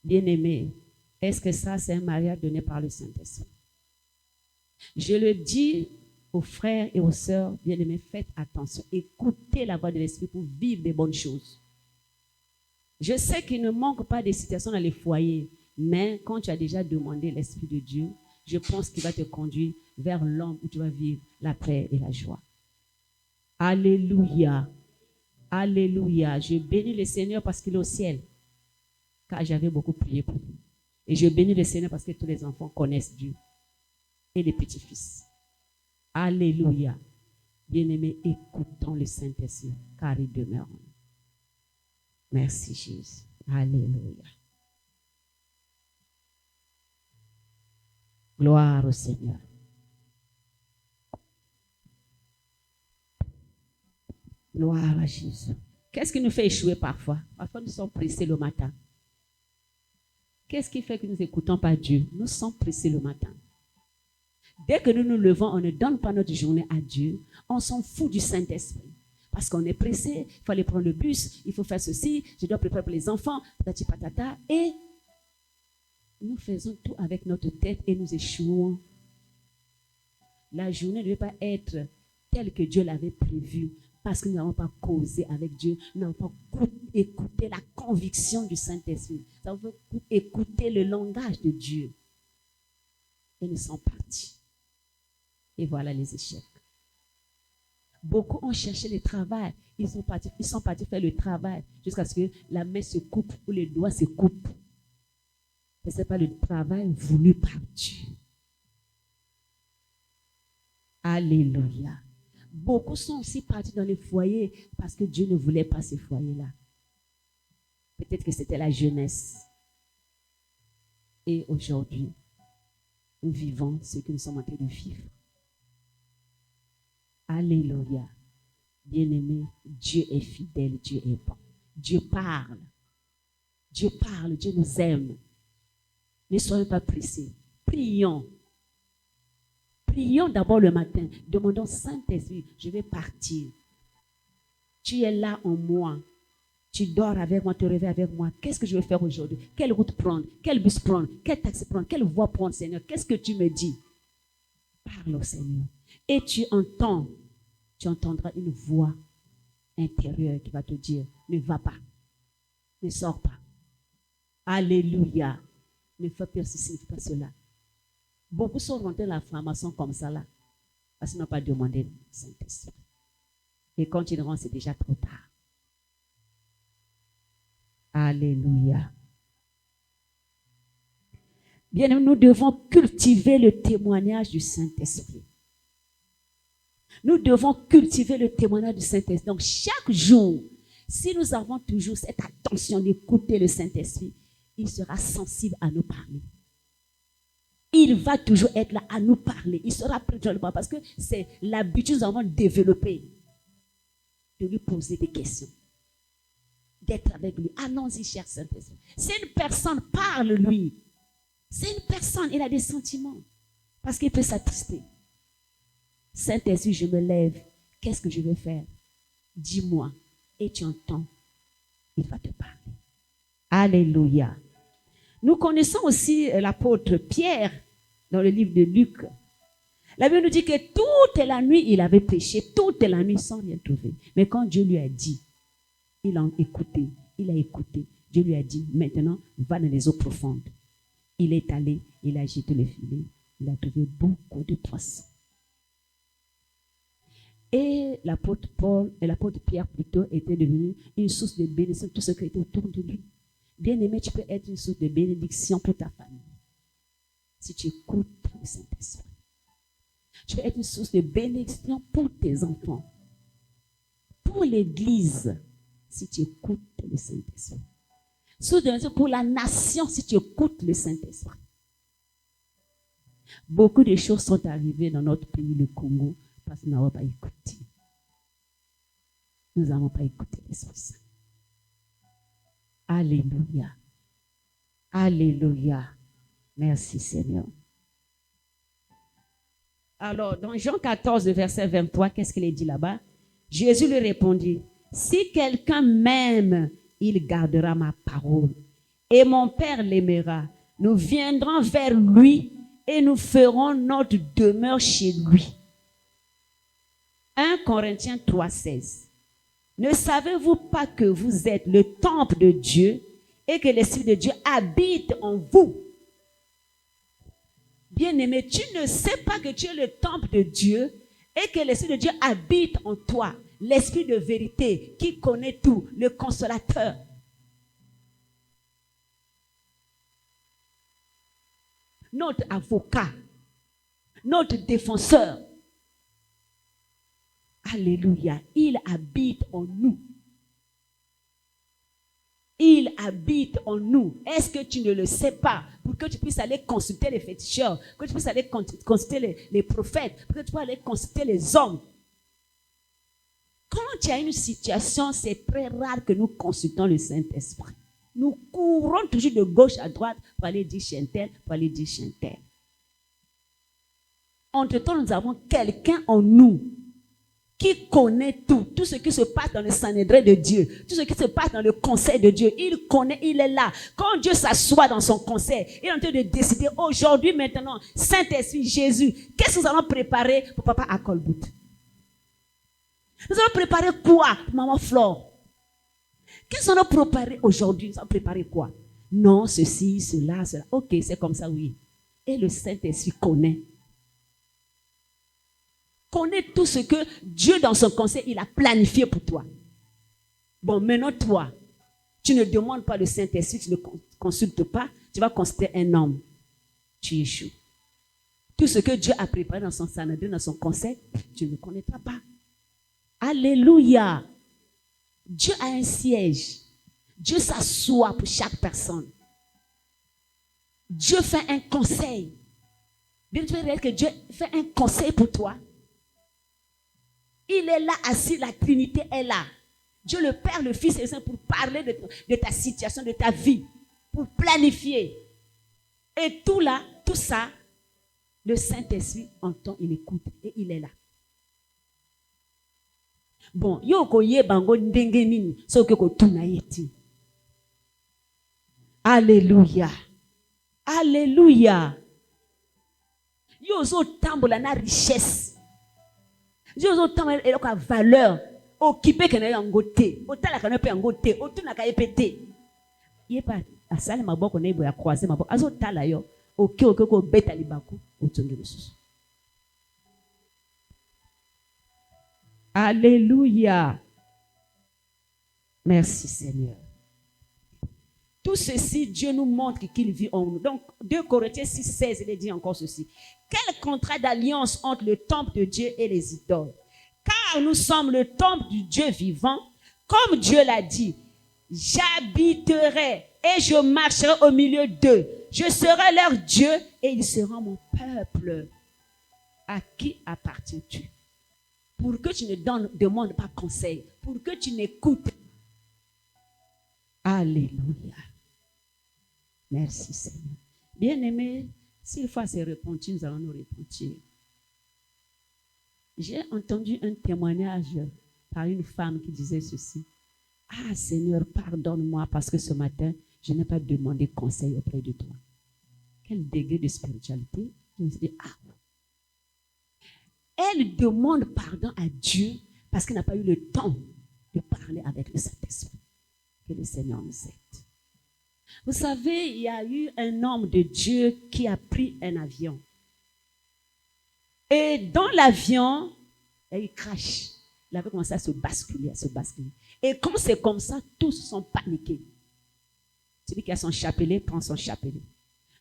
Bien-aimé, est-ce que ça, c'est un mariage donné par le Saint-Esprit? Je le dis aux frères et aux sœurs, bien-aimés, faites attention. Écoutez la voix de l'Esprit pour vivre des bonnes choses. Je sais qu'il ne manque pas de situations dans les foyers, mais quand tu as déjà demandé l'Esprit de Dieu, je pense qu'il va te conduire vers l'homme où tu vas vivre la paix et la joie. Alléluia. Alléluia. Je bénis le Seigneur parce qu'il est au ciel, car j'avais beaucoup prié pour lui. Et je bénis le Seigneur parce que tous les enfants connaissent Dieu et les petits-fils. Alléluia. Bien-aimés, écoutons le Saint-Esprit, car il demeure en nous. Merci Jésus. Alléluia. Gloire au Seigneur. Gloire à Jésus. Qu'est-ce qui nous fait échouer parfois? Parfois, nous sommes pressés le matin. Qu'est-ce qui fait que nous n'écoutons pas Dieu? Nous sommes pressés le matin. Dès que nous nous levons, on ne donne pas notre journée à Dieu. On s'en fout du Saint-Esprit. Parce qu'on est pressé, il faut aller prendre le bus, il faut faire ceci, je dois préparer pour les enfants, patati patata. Et nous faisons tout avec notre tête et nous échouons. La journée ne doit pas être telle que Dieu l'avait prévue. Parce que nous n'avons pas causé avec Dieu, nous n'avons pas écouté la conviction du Saint-Esprit. Nous avons écouté le langage de Dieu. Et nous sommes partis. Et voilà les échecs. Beaucoup ont cherché le travail. Ils sont partis faire le travail jusqu'à ce que la main se coupe ou les doigts se coupent. Mais ce n'est pas le travail voulu par Dieu. Alléluia. Beaucoup sont aussi partis dans les foyers parce que Dieu ne voulait pas ces foyers-là. Peut-être que c'était la jeunesse. Et aujourd'hui, nous vivons ce que nous sommes en train de vivre. Alléluia. Bien-aimé, Dieu est fidèle, Dieu est bon. Dieu parle. Dieu parle, Dieu nous aime. Ne soyons pas pressés. Prions. Prions d'abord le matin. Demandons, Saint-Esprit, je vais partir. Tu es là en moi. Tu dors avec moi, tu te réveilles avec moi. Qu'est-ce que je vais faire aujourd'hui? Quelle route prendre? Quel bus prendre? Quel taxi prendre? Quelle voie prendre, Seigneur? Qu'est-ce que tu me dis? Parle au Seigneur. Et tu entendras une voix intérieure qui va te dire, ne va pas, ne sors pas. Alléluia. Ne fais pas ceci, ne fais pas cela. Beaucoup sont rentrés dans la franc-maçon comme ça là, parce qu'ils n'ont pas demandé le Saint-Esprit. Et quand ils rentrent, c'est déjà trop tard. Alléluia. Bien, nous devons cultiver le témoignage du Saint-Esprit. Nous devons cultiver le témoignage du Saint-Esprit. Donc, chaque jour, si nous avons toujours cette attention d'écouter le Saint-Esprit, il sera sensible à nous parler. Il va toujours être là à nous parler. Il sera prêt à nous parler parce que c'est l'habitude que nous avons développée de lui poser des questions, d'être avec lui. Allons-y, cher Saint-Esprit. C'est une personne, parle-lui. C'est une personne, il a des sentiments parce qu'il peut s'attrister. Saint-Esprit, je me lève. Qu'est-ce que je vais faire? Dis-moi. Et tu entends. Il va te parler. Alléluia. Nous connaissons aussi l'apôtre Pierre dans le livre de Luc. La Bible nous dit que toute la nuit, il avait péché, toute la nuit sans rien trouver. Mais quand Dieu lui a dit, il a écouté. Dieu lui a dit, maintenant, va dans les eaux profondes. Il est allé, il a jeté le filet, il a trouvé beaucoup de poissons. Et l'apôtre Pierre plutôt était devenu une source de bénédiction, tout ce qui était autour de lui. Bien-aimé, tu peux être une source de bénédiction pour ta famille. Si tu écoutes le Saint-Esprit. Tu peux être une source de bénédiction pour tes enfants. Pour l'Église, si tu écoutes le Saint-Esprit. Source de bénédiction pour la nation, si tu écoutes le Saint-Esprit. Beaucoup de choses sont arrivées dans notre pays, le Congo, parce que nous n'avons pas écouté. Nous n'avons pas écouté l'Esprit Saint. Alléluia. Alléluia. Merci Seigneur. Alors, dans Jean 14, verset 23, qu'est-ce qu'il est dit là-bas? Jésus lui répondit, si quelqu'un m'aime, il gardera ma parole. Et mon Père l'aimera. Nous viendrons vers lui et nous ferons notre demeure chez lui. 1 Corinthiens 3, 16. Ne savez-vous pas que vous êtes le temple de Dieu et que l'Esprit de Dieu habite en vous? Bien-aimé, tu ne sais pas que tu es le temple de Dieu et que l'Esprit de Dieu habite en toi. L'Esprit de vérité qui connaît tout, le consolateur. Notre avocat, notre défenseur. Alléluia, il habite en nous. Il habite en nous. Est-ce que tu ne le sais pas? Pour que tu puisses aller consulter les féticheurs, que tu puisses aller consulter les prophètes, pour que tu puisses aller consulter les hommes. Quand il y a une situation, c'est très rare que nous consultons le Saint-Esprit. Nous courons toujours de gauche à droite pour aller dire Chantel, pour aller dire Chantel. Entre-temps, nous avons quelqu'un en nous qui connaît tout ce qui se passe dans le Sanhédrin de Dieu, tout ce qui se passe dans le conseil de Dieu. Il connaît, il est là. Quand Dieu s'assoit dans son conseil, il est en train de décider aujourd'hui, maintenant, Saint-Esprit, Jésus, qu'est-ce que nous allons préparer pour papa à Colbout? Nous allons préparer quoi pour maman Flore? Qu'est-ce que nous allons préparer aujourd'hui? Nous allons préparer quoi? Non, ceci, cela, cela. Ok, c'est comme ça, oui. Et le Saint-Esprit connaît tout ce que Dieu dans son conseil, il a planifié pour toi. Bon, maintenant toi, tu ne demandes pas le Saint-Esprit, tu ne consultes pas, tu vas consulter un homme. Tu échoues. Tout ce que Dieu a préparé dans son Sanhédrin, dans son conseil, tu ne connaîtras pas. Alléluia. Dieu a un siège. Dieu s'assoit pour chaque personne. Dieu fait un conseil. Bien, tu veux dire que Dieu fait un conseil pour toi. Il est là assis, la Trinité est là. Dieu le Père, le Fils et le Saint pour parler de ta situation, de ta vie, pour planifier. Et tout là, tout ça, le Saint-Esprit entend, il écoute et il est là. Bon, yokoye bango ndenge nini, soke ko tunayeti. Alléluia. Alléluia. Yo zo tambola na richesse. Yo zo tambola et la valeur. Occupé que na yangote. Otala kana pe yangote. Otuna ka epete. Yepa asale maboko na ibo ya croiser maboko. Azo tala yo. Oke ko beta libaku. Otongi lususu. Alléluia. Merci Seigneur. Tout ceci, Dieu nous montre qu'il vit en nous. Donc, 2 Corinthiens 6, 16, il dit encore ceci. Quel contrat d'alliance entre le temple de Dieu et les idoles? Car nous sommes le temple du Dieu vivant. Comme Dieu l'a dit, j'habiterai et je marcherai au milieu d'eux. Je serai leur Dieu et ils seront mon peuple. À qui appartiens-tu? Pour que tu ne demandes pas conseil, pour que tu n'écoutes. Alléluia. Merci Seigneur. Bien-aimés, s'il faut se repentir, nous allons nous repentir. J'ai entendu un témoignage par une femme qui disait ceci. Ah Seigneur, pardonne-moi parce que ce matin, je n'ai pas demandé conseil auprès de toi. Quel degré de spiritualité? Je me suis dit, ah. Elle demande pardon à Dieu parce qu'elle n'a pas eu le temps de parler avec le Saint-Esprit. Que le Seigneur nous aide. Vous savez, il y a eu un homme de Dieu qui a pris un avion. Et dans l'avion, il y a eu crash. Il avait commencé à se basculer, Et quand c'est comme ça, tous sont paniqués. Celui qui a son chapelet prend son chapelet.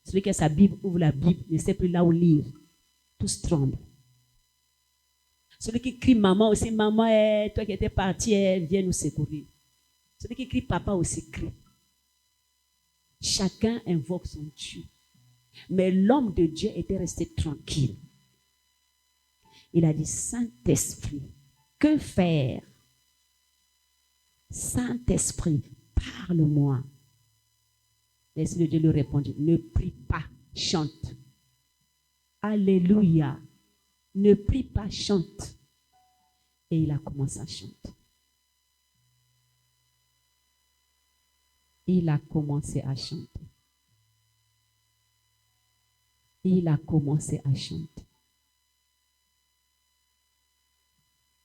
Celui qui a sa Bible ouvre la Bible, ne sait plus là où lire. Tous tremblent. Celui qui crie maman aussi, maman, toi qui étais parti, viens nous secourir. Celui qui crie papa aussi crie. Chacun invoque son Dieu. Mais l'homme de Dieu était resté tranquille. Il a dit, Saint-Esprit, que faire? Saint-Esprit, parle-moi. L'Esprit de Dieu lui répondit, ne prie pas, chante. Alléluia. Ne prie pas, chante. Et il a commencé à chanter. Il a commencé à chanter. Il a commencé à chanter.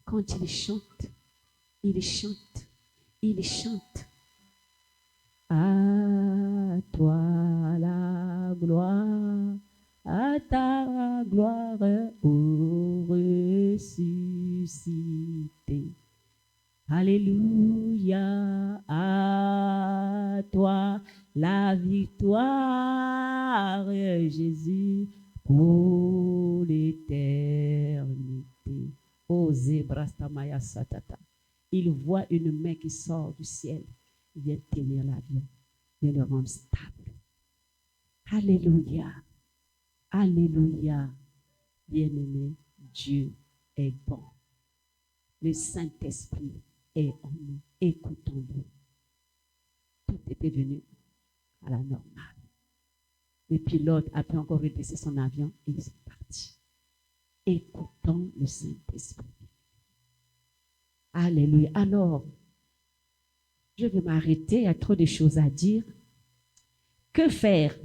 Quand il chante, il chante, il chante. À toi la gloire, à ta gloire, ô ressuscité. Alléluia, à toi la victoire, Jésus, pour l'éternité. Oh, Zebrastamaya Satata. Il voit une main qui sort du ciel. Il vient tenir l'avion, vient le rendre stable. Alléluia, alléluia. Bien-aimé, Dieu est bon. Le Saint-Esprit est en nous. Écoutons-le. Tout est devenu à la normale. Le pilote a pu encore redresser son avion et il est parti. Écoutons le Saint-Esprit. Alléluia. Alors, je vais m'arrêter, il y a trop de choses à dire. Que faire?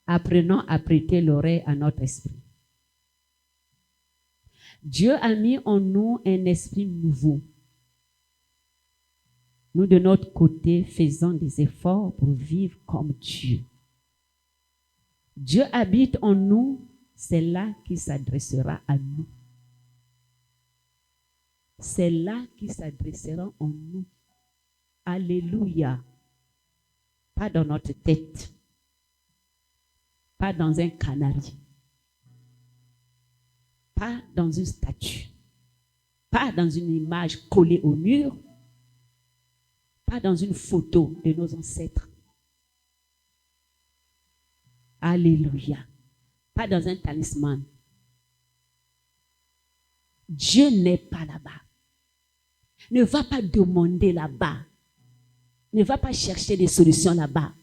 Apprenons à prêter l'oreille à notre esprit. Dieu a mis en nous un esprit nouveau. Nous, de notre côté, faisons des efforts pour vivre comme Dieu. Dieu habite en nous, c'est là qu'il s'adressera à nous. C'est là qu'il s'adressera en nous. Alléluia. Pas dans notre tête. Pas dans un canari. Pas dans une statue. Pas dans une image collée au mur. Pas dans une photo de nos ancêtres. Alléluia. Pas dans un talisman. Dieu n'est pas là-bas. Ne va pas demander là-bas. Ne va pas chercher des solutions là-bas.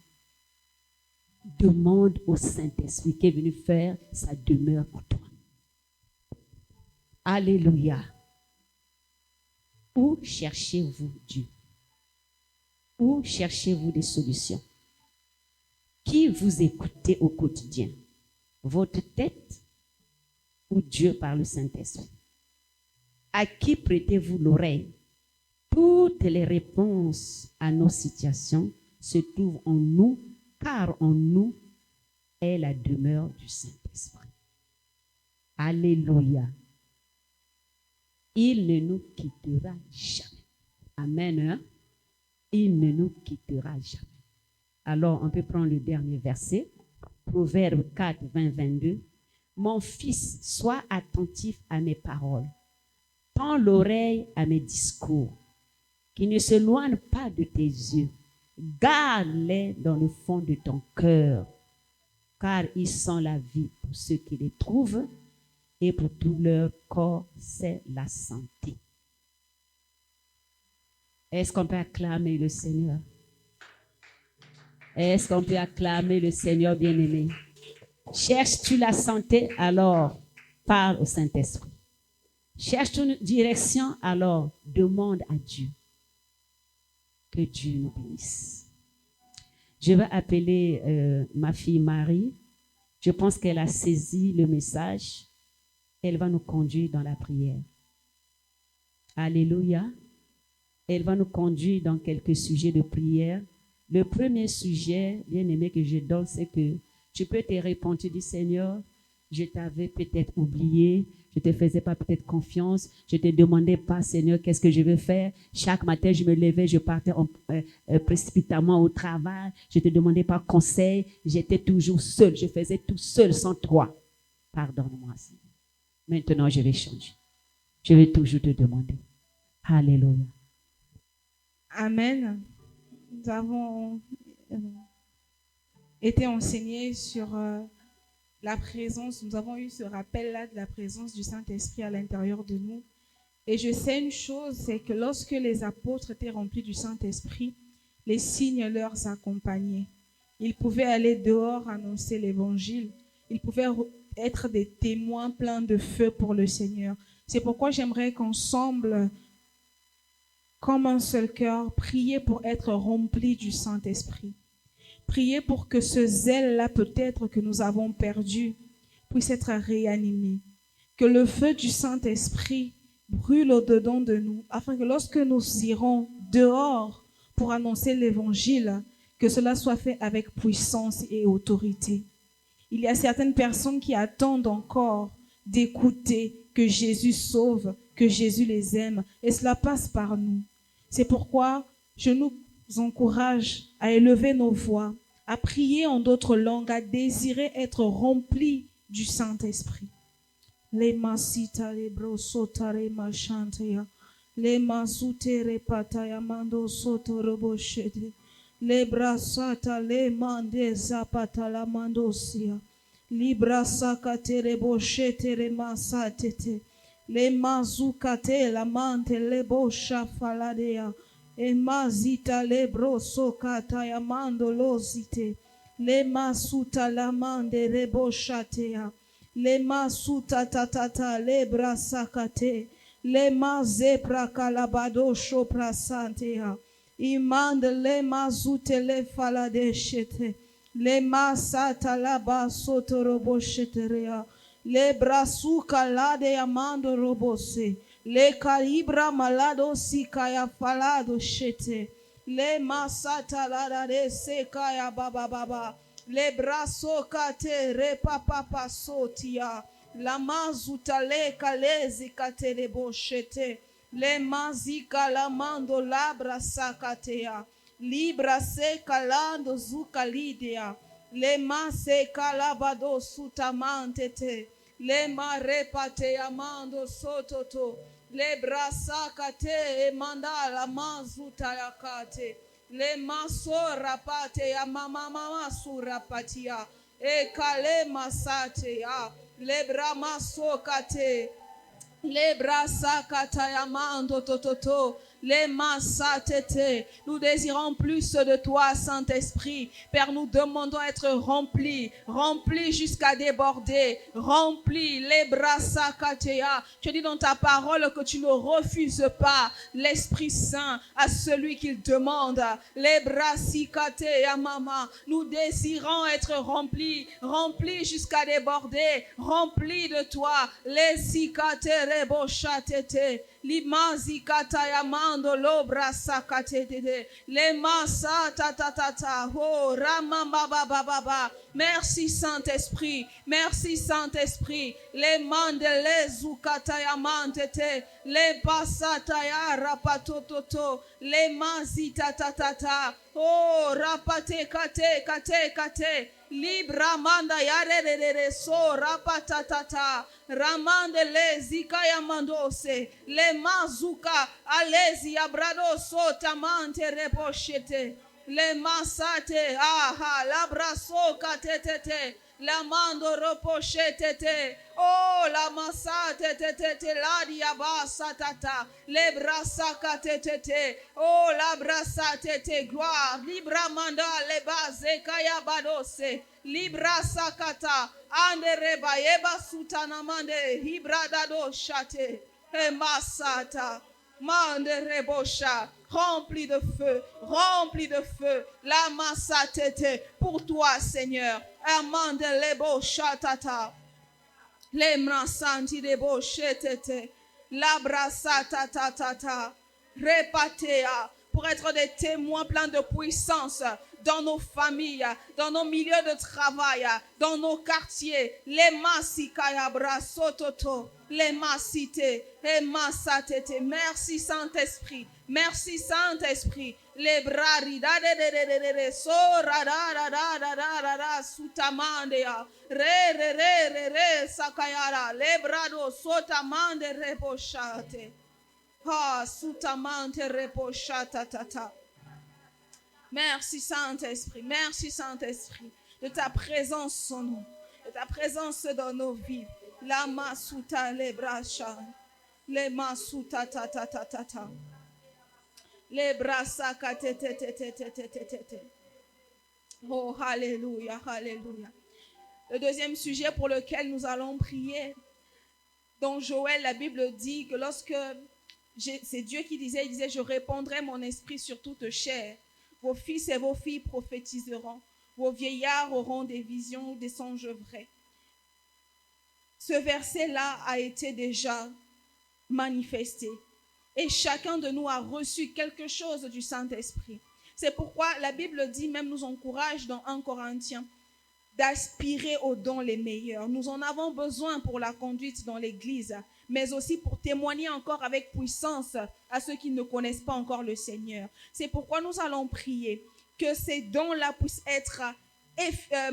Demande au Saint-Esprit qui est venu faire sa demeure en toi. Alléluia. Où cherchez-vous Dieu? Où cherchez-vous des solutions? Qui vous écoutez au quotidien? Votre tête ou Dieu par le Saint-Esprit? À qui prêtez-vous l'oreille? Toutes les réponses à nos situations se trouvent en nous, car en nous est la demeure du Saint-Esprit. Alléluia. Il ne nous quittera jamais. Amen. Hein? Il ne nous quittera jamais. Alors, on peut prendre le dernier verset. Proverbe 4, 20, 22. Mon fils, sois attentif à mes paroles. Tends l'oreille à mes discours. Qui ne s'éloignent pas de tes yeux. Garde-les dans le fond de ton cœur, car ils sont la vie pour ceux qui les trouvent et pour tout leur corps, c'est la santé. Est-ce qu'on peut acclamer le Seigneur? Est-ce qu'on peut acclamer le Seigneur bien-aimé? Cherches-tu la santé? Alors, parle au Saint-Esprit. Cherches-tu une direction? Alors, demande à Dieu. Que Dieu nous bénisse. Je vais appeler ma fille Marie. Je pense qu'elle a saisi le message. Elle va nous conduire dans la prière. Alléluia. Elle va nous conduire dans quelques sujets de prière. Le premier sujet, bien-aimé, que je donne, c'est que tu peux te répondre, tu dis, Seigneur, je t'avais peut-être oublié, je ne te faisais pas peut-être confiance, je ne te demandais pas, Seigneur, qu'est-ce que je vais faire. Chaque matin, je me levais, je partais précipitamment au travail, je ne te demandais pas conseil, j'étais toujours seul, je faisais tout seul sans toi. Pardonne-moi, Seigneur. Maintenant, je vais changer. Je vais toujours te demander. Alléluia. Amen. Nous avons été enseignés sur la présence, nous avons eu ce rappel-là de la présence du Saint-Esprit à l'intérieur de nous. Et je sais une chose, c'est que lorsque les apôtres étaient remplis du Saint-Esprit, les signes leur accompagnaient. Ils pouvaient aller dehors annoncer l'Évangile. Ils pouvaient être des témoins pleins de feu pour le Seigneur. C'est pourquoi j'aimerais qu'ensemble, comme un seul cœur, prier pour être remplis du Saint-Esprit. Priez pour que ce zèle-là, peut-être que nous avons perdu, puisse être réanimé. Que le feu du Saint-Esprit brûle au-dedans de nous, afin que lorsque nous irons dehors pour annoncer l'Évangile, que cela soit fait avec puissance et autorité. Il y a certaines personnes qui attendent encore d'écouter que Jésus sauve, que Jésus les aime, et cela passe par nous. C'est pourquoi je nous encourage à élever nos voix, à prier en d'autres langues, à désirer être remplis du Saint-Esprit. Les masita, les brosota, les machantea, les masute, les pataya, mando soto robochete, les brasata, les mande zapata, la mandosia, les brasakate, les bochete, les masatete, les mazukate, la mante, les bocha faladea, et mazita, les brosokata, yamando losite, les masuta, la mande, les bochatea, les masuta tatata, les brasakate, les maze prakalabado shoprasantea, imande les mazute, les faladeshete, les masata laba sotorobosheterea, les brasuka lade amando robose, les calibra malado sikaya falado shete, les masata lade sekaya baba baba, les braso kate repapa sotia, la mazuta le kalezi kate le boshete, les mazika la mando labra sakatea, libra se kalando zukalidea, le mase kalabado sutamantete, le marepate amando sototo, le brasakate e mandala mazuta yakate, le masora pate ya mama surapatia, e kale masate ya, le bramasokate, le brasakata yamando tototo, les massatete. Nous désirons plus de toi, Saint-Esprit. Père, nous demandons à être remplis, remplis jusqu'à déborder, remplis les brasakatea. Tu dis dans ta parole que tu ne refuses pas l'Esprit Saint à celui qu'il demande. Les brasikatea mama. Nous désirons être remplis, remplis jusqu'à déborder, remplis de toi. Les sikatere bochatete. Limazi katayamando lobra sakatete, le masa tatatata, oh ramamba baba baba. Merci Saint-Esprit, merci Saint-Esprit. Les mandele zukatayamantete, les pasataya rapatototo, les mazi tatatata, oh rapate kate kate kate. Libra manda yare so rapatatata, ramande le zikaya mandose, le mazuka alezi abrado so tamante repochete, Le masate, aha, la brasso katetete, la mando repochete, oh la masate tete, la diabasa tata, le brassa katete, oh la brassa tete, gloire, libra manda le base kaya badose, libra sakata, ande reba yeba sutana mande, hibra dado shate, e masata. Mande rebosha, rempli de feu, la massa tete, pour toi Seigneur, amande lebo shatata, les mransanti debo shetete, la brassa tata tata, repatea, pour être des témoins pleins de puissance dans nos familles, dans nos milieux de travail, dans nos quartiers, les massikaya brasototo, les massité, les massatete. Merci Saint-Esprit, merci Saint-Esprit. Les brari da de so ra da sutamandea re sakayara le brado sotamande repochate ha sutamante repochata tata. Merci Saint-Esprit, de ta présence en nous, de ta présence dans nos vies. La masuta le bracha, le masuta ta ta ta ta ta, le brasa ka te te te te te te te te te. Oh alléluia, alléluia. Le deuxième sujet pour lequel nous allons prier, dans Joël, la Bible dit que lorsque c'est Dieu qui disait, il disait, je répandrai mon esprit sur toute chair. Vos fils et vos filles prophétiseront. Vos vieillards auront des visions ou des songes vrais. Ce verset-là a été déjà manifesté. Et chacun de nous a reçu quelque chose du Saint-Esprit. C'est pourquoi la Bible dit, même nous encourage dans 1 Corinthiens, d'aspirer aux dons les meilleurs. Nous en avons besoin pour la conduite dans l'Église, mais aussi pour témoigner encore avec puissance à ceux qui ne connaissent pas encore le Seigneur. C'est pourquoi nous allons prier que ces dons-là puissent être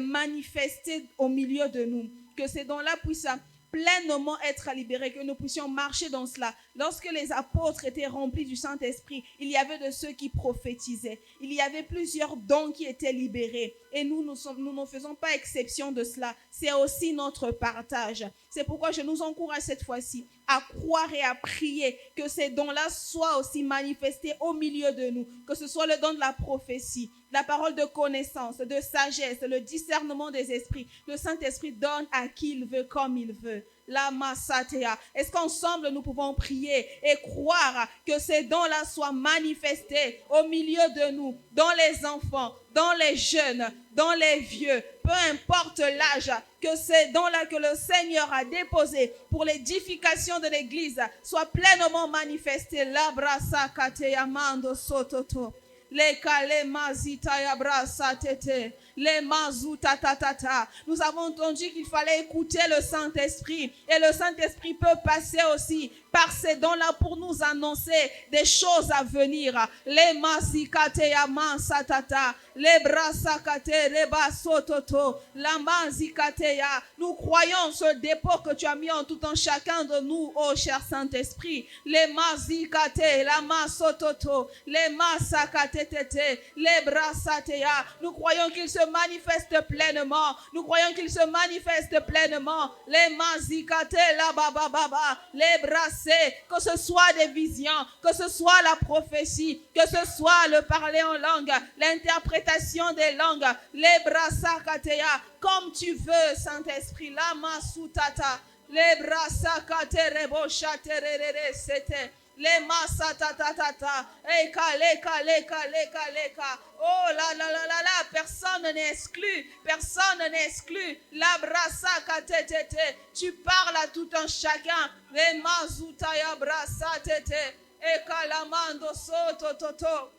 manifestés au milieu de nous, que ces dons-là puissent pleinement être libérés, que nous puissions marcher dans cela. Lorsque les apôtres étaient remplis du Saint-Esprit, il y avait de ceux qui prophétisaient. Il y avait plusieurs dons qui étaient libérés. Et nous ne faisons pas exception de cela. C'est aussi notre partage. C'est pourquoi je nous encourage cette fois-ci à croire et à prier que ces dons-là soient aussi manifestés au milieu de nous. Que ce soit le don de la prophétie, la parole de connaissance, de sagesse, le discernement des esprits. Le Saint-Esprit donne à qui il veut, comme il veut. La massatea. Est-ce qu'ensemble nous pouvons prier et croire que ces dons-là soient manifestés au milieu de nous, dans les enfants, dans les jeunes, dans les vieux, peu importe l'âge, que ces dons-là que le Seigneur a déposés pour l'édification de l'Église soient pleinement manifestés. La brasa katea mando sototo. Les kale mazita ya brasa tete. Les mazuta tatata. Nous avons entendu qu'il fallait écouter le Saint-Esprit. Et le Saint-Esprit peut passer aussi par ces dons-là pour nous annoncer des choses à venir. Les mazikate ya mansatata. Les brasakate reba sototo. La mazikate ya. Nous croyons ce dépôt que tu as mis en tout en chacun de nous, ô cher Saint-Esprit. Les mazikate, la masototo. Les masakate tete. Les brasate ya. Nous croyons qu'il se manifeste pleinement. Nous croyons qu'il se manifeste pleinement. Les mazikate, la baba baba. Les brassés. Que ce soit des visions, que ce soit la prophétie, que ce soit le parler en langue, l'interprétation des langues, les brasakateya, comme tu veux, Saint-Esprit, la masutata, les brasakate reboshate rere sete. Les masatatata, eka leka leka leka leka. Oh là là là là là, personne n'est exclu, personne n'est exclu. La brasa katetete, tu parles à tout un chacun. Les mazutaya brasa tete, eka lamando soto toto.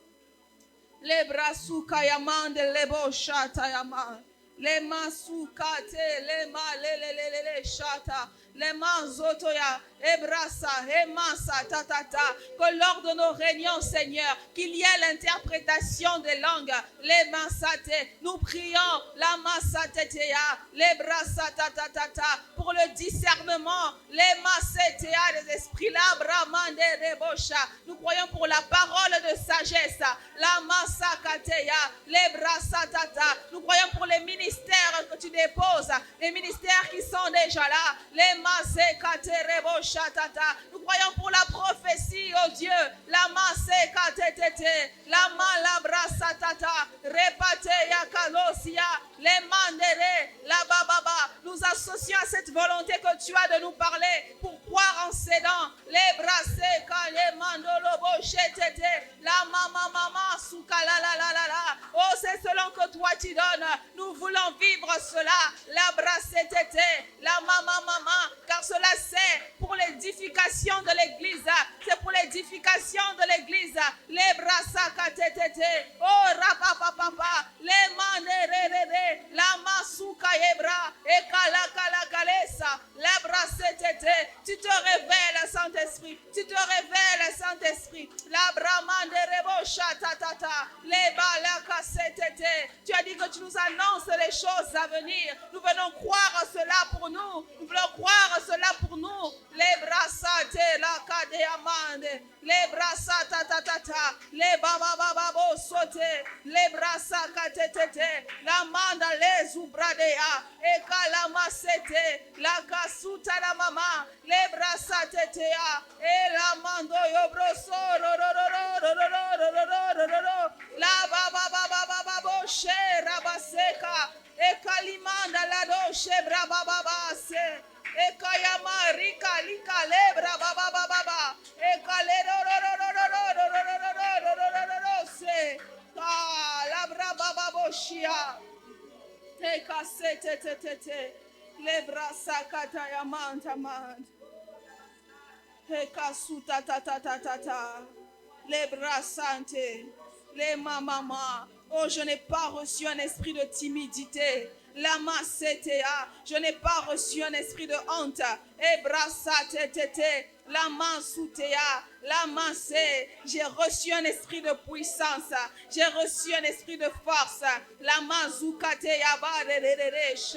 Les brasuka yamande lebo shata yaman. Les masukate, les ma le shata. Les mazotoya, Ebrasa, Emasa, Tatata, que lors de nos réunions, Seigneur, qu'il y ait l'interprétation des langues, les Masate, nous prions, la Masatetea, les Brasa, Tatata, pour le discernement, les Masetea, les esprits, la Bramande, Rebosha, nous croyons pour la parole de sagesse, la Masakatea, les Brasa, Tata, nous croyons pour les ministères que tu déposes, les ministères qui sont déjà là, les Masekate, Rebosha, Tata, nous croyons pour la prophétie, oh Dieu, la Masekate, la Malabrasa, Tata, Repate, Yakalosia, les Mandere, la Bababa, nous associons à cette volonté que tu as de nous parler pour croire en ces dents, les Braseka, les Mandolobo, Chetete, la Mama, Souka, la. Oh, c'est selon que toi tu donnes. Nous voulons vivre cela, la Brassetete, la Mama, car cela c'est pour l'édification de l'église, c'est pour l'édification de l'église, les Brasaka, oh, Rapapapa, les Mandere, la Masuka, Ebra, et Kala, la Brassetete, tu te révèles, Saint-Esprit, tu te révèles, Saint-Esprit, la Bramandere, Tata, les Balakasetete, tu as dit que tu nous annonces les choses à venir, nous venons croire cela pour nous, nous voulons croire cela pour nous, les Brassate, la Kadeamande, les Brassata, Tata, les Bababo Sote, les Brassakatete, la Manda, les Ubradea, et Kalamasete, la Kasuta, la Mama, les Brassatetea, et la Mando Yobroso, la Baba Rabaseka, e Kalimanda la doche brababase, e Kayama Rika Lika Lebra Baba, e Kalerose, la Brababoshia, e Kasete, Lebra Sakata Yamantamand, e Kasuta Tata, Lebra Sante. Les mamans, oh, je n'ai pas reçu un esprit de timidité. Lama CTA, je n'ai pas reçu un esprit de honte. Ebrasa TTT, Lama Soutea, Lama C. J'ai reçu un esprit de puissance. J'ai reçu un esprit de force. Lama Zukate Yaba de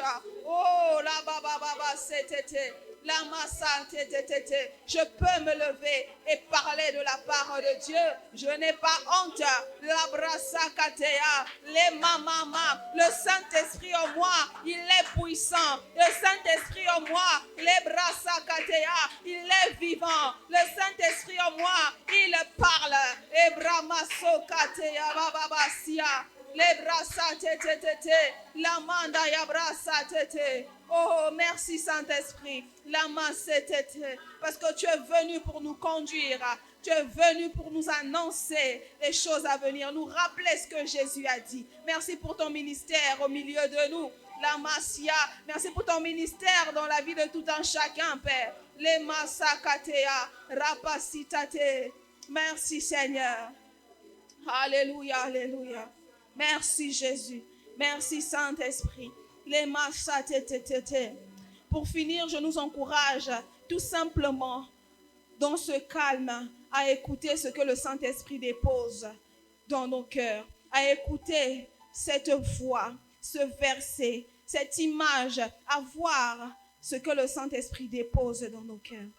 oh, la Baba CTT. La massa, je peux me lever et parler de la part de Dieu. Je n'ai pas honte. La brassa katea, les mamama, le Saint-Esprit en moi, il est puissant. Le Saint-Esprit en moi, les brassa katea, il est vivant. Le Saint-Esprit en moi, il parle. Et bramaso katea bababasia. Les brassa tete, la manda ya brassa tete. Oh, merci Saint-Esprit. La masse tete, parce que tu es venu pour nous conduire. Tu es venu pour nous annoncer les choses à venir, nous rappeler ce que Jésus a dit. Merci pour ton ministère au milieu de nous. La Massia, merci pour ton ministère dans la vie de tout un chacun, Père. Les Massakatea, Rapacitate. Merci Seigneur. Alléluia, alléluia. Merci Jésus. Merci Saint-Esprit. Les Massatete. Pour finir, je nous encourage tout simplement dans ce calme à écouter ce que le Saint-Esprit dépose dans nos cœurs, à écouter cette voix, ce verset, cette image, à voir ce que le Saint-Esprit dépose dans nos cœurs.